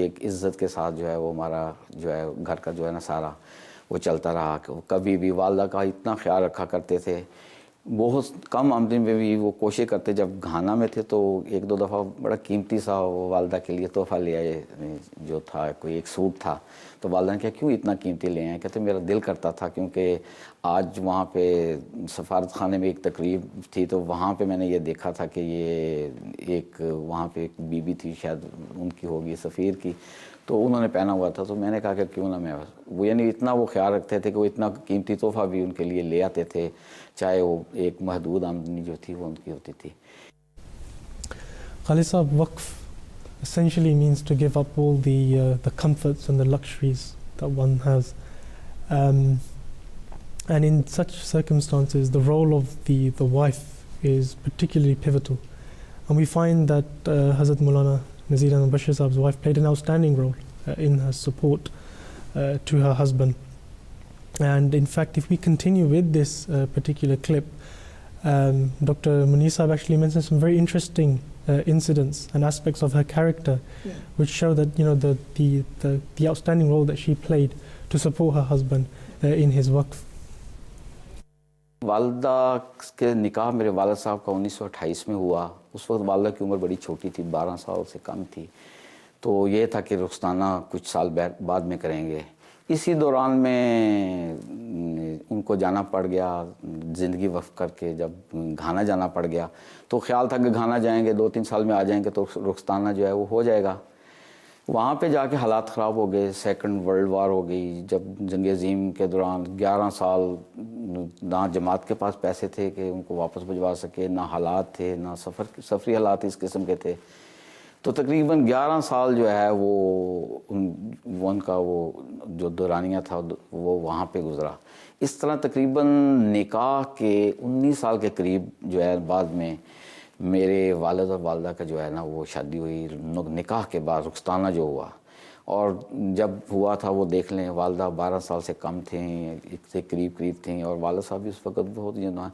एक इज़्ज़त के साथ जो है वो हमारा जो है घर का जो है ना सारा वो चलता रहा. कभी भी वालदा का इतना ख्याल रखा करते थे. बहुत कम आमदनी में भी वो कोशिश करते, जब घाना में थे तो एक दो दफ़ा बड़ा कीमती सा वो वालदा के लिए तोहफ़ा ले आए, जो था कोई एक सूट था. तो वालदा ने कहा क्यों इतना कीमती ले आए? कहते मेरा दिल करता था, क्योंकि आज वहाँ पे सफारत खाने में एक तकरीब थी तो वहाँ पे मैंने ये देखा था कि ये एक वहाँ पे एक बीबी थी, शायद उनकी होगी सफ़ीर की, तो उन्होंने पहना हुआ था. तो मैंने कहा कि क्यों ना मैं वो, यानी इतना वो ख्याल रखते थे कि वो इतना कीमती तोहफ़ा भी उनके लिए ले आते थे, चाहे वो एक महदूद आमदनी जो थी वो उनकी होती थी. Khalid Sahab, waqf essentially means to give up all the comforts and the luxuries that one has. And in such circumstances, the role of the wife is particularly pivotal. And we find that Hazrat Maulana Nazir Ahmed Sahab's wife played an outstanding role in her support to her husband. And in fact, if we continue with this particular clip, Dr. Manisab actually mentioned some very interesting incidents and aspects of her character, which show that the outstanding role that she played to support her husband in his waqf. वालदा के निकाह मेरे वालिद साहब का 1928 में हुआ. उस वक्त वालदा की उम्र बड़ी छोटी थी, 12 साल से कम थी. तो ये था कि रुखसाना कुछ साल बाद में करेंगे. इसी दौरान में उनको जाना पड़ गया, ज़िंदगी वक्फ करके जब घाना जाना पड़ गया तो ख्याल था कि घाना जाएंगे 2-3 साल में आ जाएंगे तो रुखसाना जो है वो हो जाएगा. وہاں پہ جا کے حالات خراب ہو گئے. سیکنڈ ورلڈ وار ہو گئی. جب جنگ عظیم کے دوران 11 سال نہ جماعت کے پاس پیسے تھے کہ ان کو واپس بھجوا سکے, نہ حالات تھے, نہ سفری حالات اس قسم کے تھے. تو تقریباً 11 سال جو ہے وہ ان کا وہ جو دورانیہ تھا وہ وہاں پہ گزرا. اس طرح تقریباً نکاح کے 19 سال کے قریب جو ہے بعد میں میرے والد اور والدہ کا جو ہے نا وہ شادی ہوئی. نکاح کے بعد رخصتانہ جو ہوا, اور جب ہوا تھا وہ دیکھ لیں والدہ 12 سال سے کم تھیں, ایک سے قریب تھیں, اور والد صاحب بھی اس وقت بہت جوان.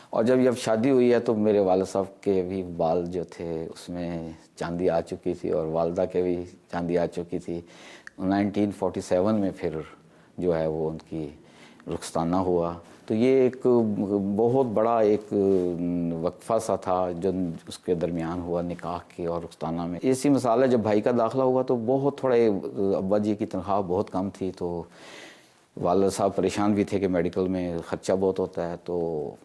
اور جب شادی ہوئی ہے تو میرے والد صاحب کے بھی بال جو تھے اس میں چاندی آ چکی تھی, اور والدہ کے بھی چاندی آ چکی تھی. 1947 میں پھر جو ہے وہ ان کی رخصتانہ ہوا. تو یہ ایک بہت بڑا ایک وقفہ سا تھا جو اس کے درمیان ہوا نکاح کے اور رخصتانہ میں. اسی مثال ہے, جب بھائی کا داخلہ ہوا تو بہت تھوڑے ابا جی کی تنخواہ بہت کم تھی, تو والد صاحب پریشان بھی تھے کہ میڈیکل میں خرچہ بہت ہوتا ہے. تو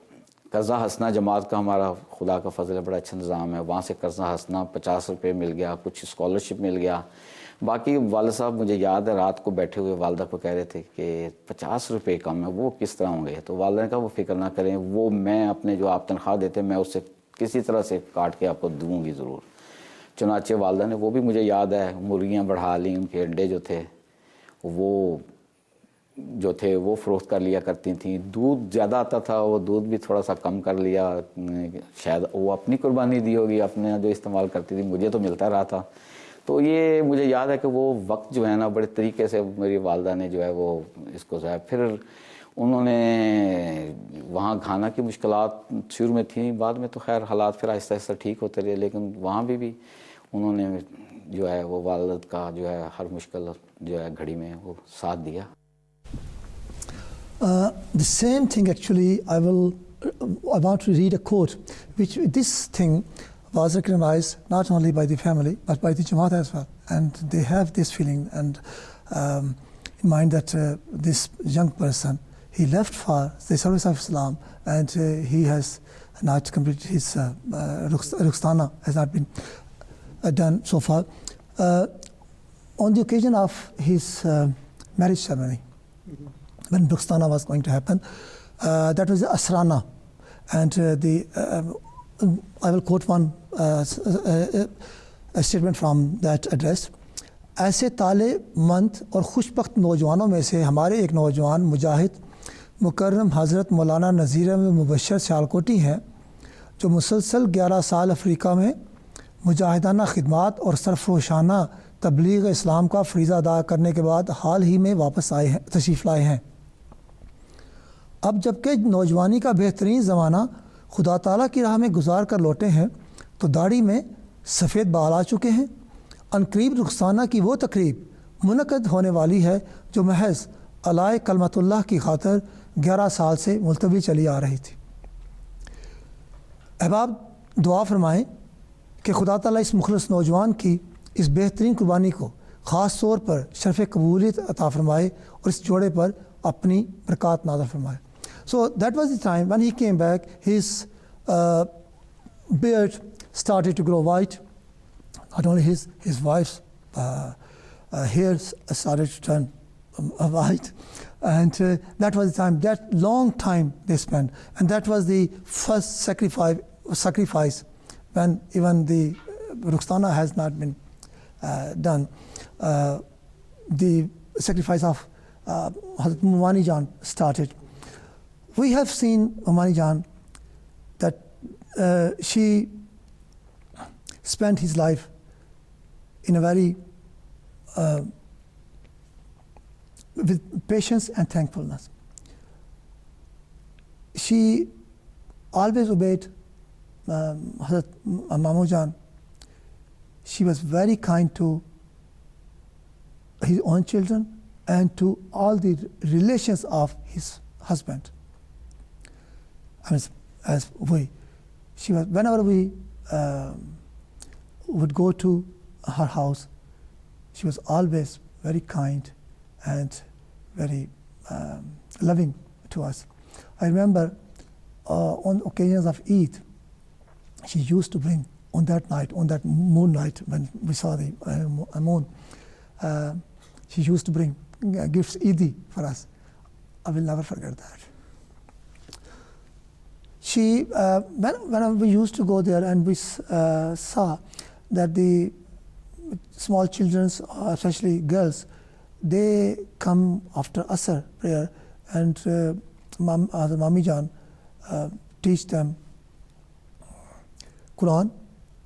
قرضہ ہنسنا جماعت کا ہمارا خدا کا فضل ہے بڑا اچھا نظام ہے, وہاں سے قرضہ ہنسنا 50 روپے مل گیا, کچھ اسکالرشپ مل گیا. باقی والد صاحب مجھے یاد ہے رات کو بیٹھے ہوئے والدہ کو کہہ رہے تھے کہ 50 روپے کم ہے, وہ کس طرح ہوں گے. تو والدہ نے کہا وہ فکر نہ کریں, وہ میں اپنے جو آپ تنخواہ دیتے میں اس سے کسی طرح سے کاٹ کے آپ کو دوں گی ضرور. چنانچہ والدہ نے وہ بھی مجھے یاد ہے مرغیاں بڑھا لیں, ان کے انڈے جو تھے وہ فروخت کر لیا کرتی تھیں. دودھ زیادہ آتا تھا, وہ دودھ بھی تھوڑا سا کم کر لیا, شاید وہ اپنی قربانی دی ہوگی, اپنے جو استعمال کرتی تھی, مجھے تو ملتا رہا تھا. تو یہ مجھے یاد ہے کہ وہ وقت جو ہے نا بڑے طریقے سے میری والدہ نے جو ہے وہ اس کو ظاہر. پھر انہوں نے وہاں کھانا کی مشکلات شروع میں تھیں, بعد میں تو خیر حالات پھر آہستہ آہستہ ٹھیک ہوتے رہے, لیکن وہاں بھی انہوں نے جو ہے وہ والد کا جو ہے ہر مشکل جو ہے گھڑی میں وہ ساتھ دیا. The same thing actually, I want to read a quote, which this thing was recognized not only by the family but by the Jamaat as well, and they have this feeling and in mind that this young person, he left for the service of Islam, and he has not completed his Rukhsana has not been done so far. On the occasion of his marriage ceremony, when Rukhsana was going to happen, that was the Asrana, and I will quote one a statement from that address. ایسے طالع مند اور خوش بخت نوجوانوں میں سے ہمارے ایک نوجوان مجاہد مکرم حضرت مولانا نذیر احمد مبشر سیالکوٹی ہیں, جو مسلسل 11 سال افریقہ میں مجاہدانہ خدمات اور سرفروشانہ تبلیغ اسلام کا فریضہ ادا کرنے کے بعد حال ہی میں واپس تشریف لائے ہیں. اب جبکہ نوجوانی کا بہترین زمانہ خدا تعالیٰ کی راہ میں گزار کر لوٹے ہیں تو داڑھی میں سفید بال آ چکے ہیں. عنقریب رخصانہ کی وہ تقریب منعقد ہونے والی ہے جو محض علائے کلمت اللہ کی خاطر 11 سال سے ملتوی چلی آ رہی تھی. احباب دعا فرمائیں کہ خدا تعالیٰ اس مخلص نوجوان کی اس بہترین قربانی کو خاص طور پر شرف قبولیت عطا فرمائے اور اس جوڑے پر اپنی برکات نازل فرمائے. So that was the time when he came back, his beard started to grow white. Not only his wife's hair started to turn white, and that was the time, that long time they spent, and that was the first sacrifice when even the Rukhsana has not been done. The sacrifice of Hazrat Mumani Jan started. We have seen Mumani Jan that she spent his life in a very with patience and thankfulness. She always obeyed Hazrat Mamu Jan. She was very kind to his own children and to all the relations of his husband. She was, whenever we would go to her house, she was always very kind and very loving to us. I remember on occasions of Eid, she used to bring on that night, on that moon night when we saw the moon, she used to bring gifts Eidi for us. I will never forget that. She, when we used to go there and we saw that the small children, especially girls, they come after Asr prayer and the Mami Jan teach them Quran,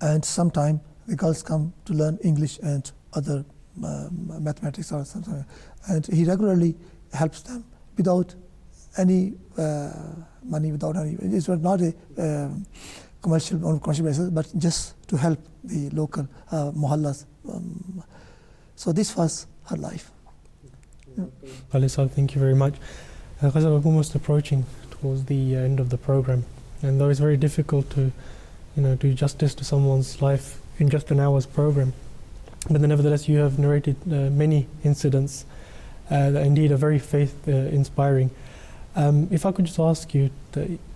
and sometime the girls come to learn English and other mathematics or something, and he regularly helps them without any money, without any. It was not a commercial basis, but just to help the local mohallas. So this was her life. Alisal, thank you very much. We're almost approaching towards the end of the program, and though it's very difficult to, do justice to someone's life in just an hour's program, but nevertheless you have narrated many incidents that indeed are very faith-inspiring. If I could just ask you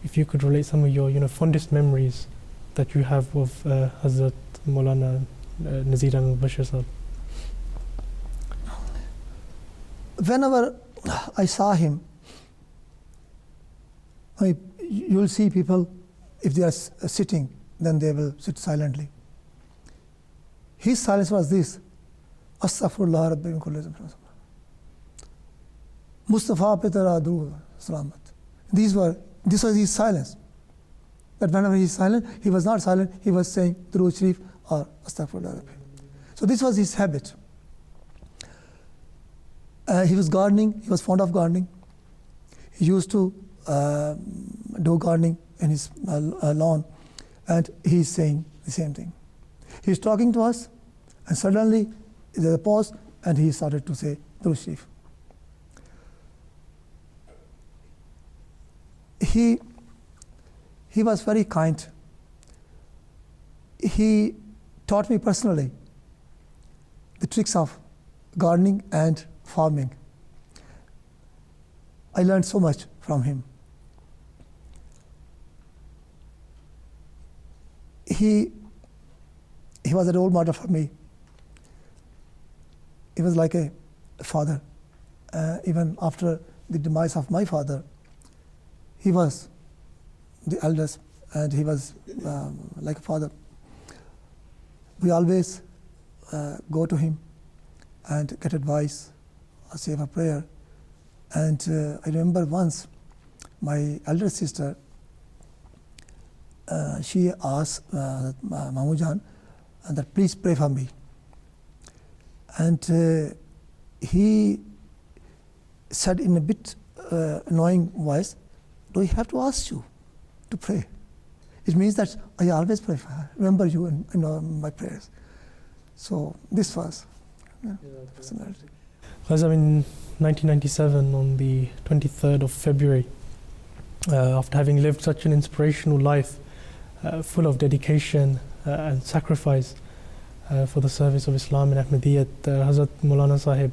if you could relate some of your fondest memories that you have of Hazrat Maulana Nazir Ahmed Mubassher. Whenever I saw him, you will see people, if they are sitting, then they will sit silently. His silence was this: Astaghfirullah Rabbi min kulli dhanbin. Mustafa pe tera durud salamat. This was his silence. But whenever he is silent, he was not silent, he was saying Durood Sharif or Astaghfirullah Rabbi. So this was his habit. He was gardening, he was fond of gardening. He used to do gardening in his lawn, and he is saying the same thing. He is talking to us, and suddenly there is a pause, and he started to say Durood Sharif. He was very kind. He taught me personally the tricks of gardening and farming. I learned so much from him. He was a role model for me. He was like a father. Even after the demise of my father, he was the eldest, and he was like a father. We always go to him and get advice, or say a prayer. And I remember once, my elder sister, she asked Mamu Jan that please pray for me. And he said in a bit annoying voice, do I have to ask you to pray? It means that I always pray for her, remember you in my prayers. So this was personality. In 1997, on the 23rd of February, after having lived such an inspirational life, full of dedication and sacrifice for the service of Islam and Ahmadiyyat, Hazrat Maulana Sahib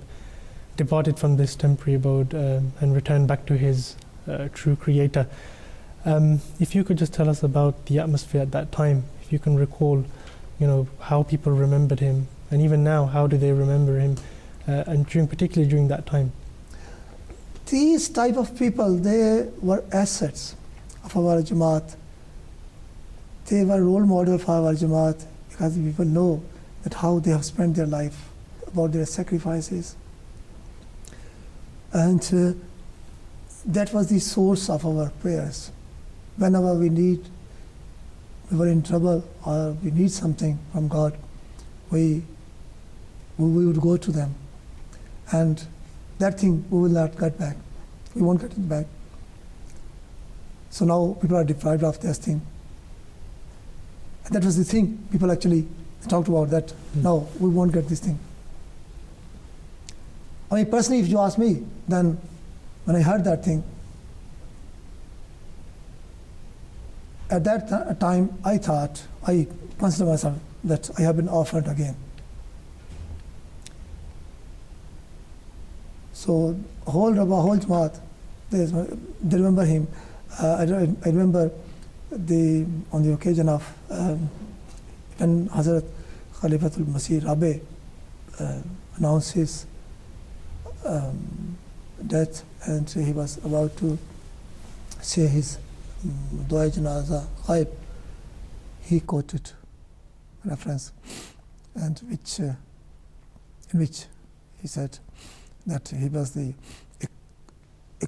departed from this temporary abode and returned back to his true creator. If you could just tell us about the atmosphere at that time, if you can recall, how people remembered him, and even now, how do they remember him, and particularly during that time. These type of people, they were assets of our Jamaat. They were role model for our Jamaat, because people know that how they have spent their life, about their sacrifices. And that was the source of our prayers. Whenever we were in trouble or we need something from God, we would go to them. And that thing we will not get back. We won't get it back. So now people are deprived of this thing. And that was the thing people actually talked about, that no, we won't get this thing. Personally, if you ask me, then when I heard that thing, at that time I considered myself that I have been orphaned again. So whole Jamaat, they remember him. I remember on the occasion of when Hazrat Khalifatul Masih Rabe announced his death, and he was about to say his Dua Janaza Ghaib, he quoted reference, and in which he said that he was a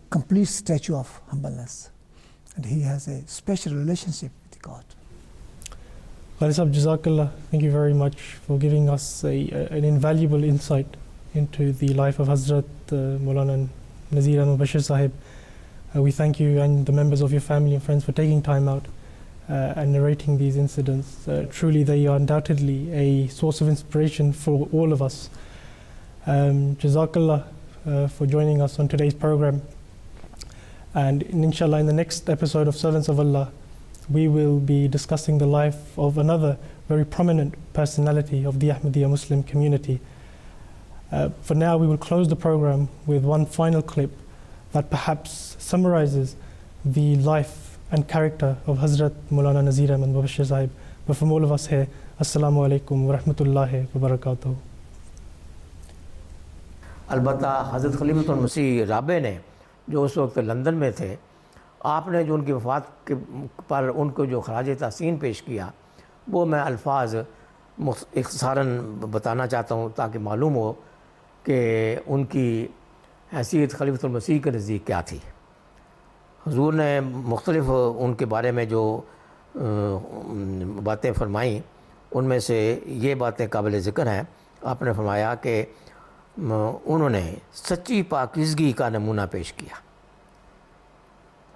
complete statue of humbleness, and he has a special relationship with God. Qari Sahib, Jazakallah, thank you very much for giving us an invaluable insight into the life of Hazrat Maulana Nazir Ahmed mubassher sahib. We thank you and the members of your family and friends for taking time out and narrating these incidents. Truly, they are undoubtedly a source of inspiration for all of us. Jazakallah for joining us on today's program. And inshallah, in the next episode of Servants of Allah, we will be discussing the life of another very prominent personality of the Ahmadiyya Muslim community. For now, we will close the program with one final clip that perhaps summarizes the life and character of Hazrat Maulana Nazir Ahmed mubassher sahib. But from all of us here, Assalamu alaikum wa rahmatullahi wa barakatuh. البتہ حضرت خلیفۃ المسیح رابع نے جو اس وقت London میں تھے، آپ نے جو ان کی وفات پر ان کو جو خراج تحسین پیش کیا، وہ میں الفاظ اختصاراً بتانا چاہتا ہوں تاکہ معلوم ہو کہ ان کی حیثیت خلیفۃ المسیح کے نزدیک کیا تھی۔ حضور نے مختلف ان کے بارے میں جو باتیں فرمائیں، ان میں سے یہ باتیں قابل ذکر ہیں۔ آپ نے فرمایا کہ انہوں نے سچی پاکیزگی کا نمونہ پیش کیا۔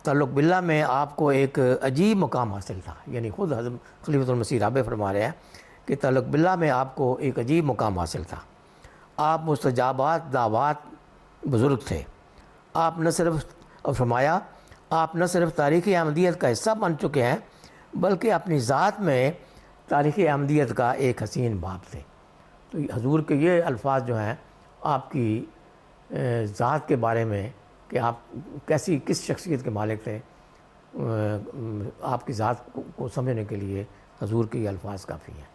تعلق باللہ میں آپ کو ایک عجیب مقام حاصل تھا، یعنی خود حضرت خلیفۃ المسیح رابع فرما رہے ہیں کہ تعلق باللہ میں آپ کو ایک عجیب مقام حاصل تھا۔ آپ مستجابات دعوات بزرگ تھے۔ آپ نہ صرف فرمایا آپ نہ صرف تاریخ احمدیت کا حصہ بن چکے ہیں، بلکہ اپنی ذات میں تاریخ احمدیت کا ایک حسین باب تھے۔ تو حضور کے یہ الفاظ جو ہیں آپ کی ذات کے بارے میں کہ آپ کس شخصیت کے مالک تھے، آپ کی ذات کو سمجھنے کے لیے حضور کے یہ الفاظ کافی ہیں۔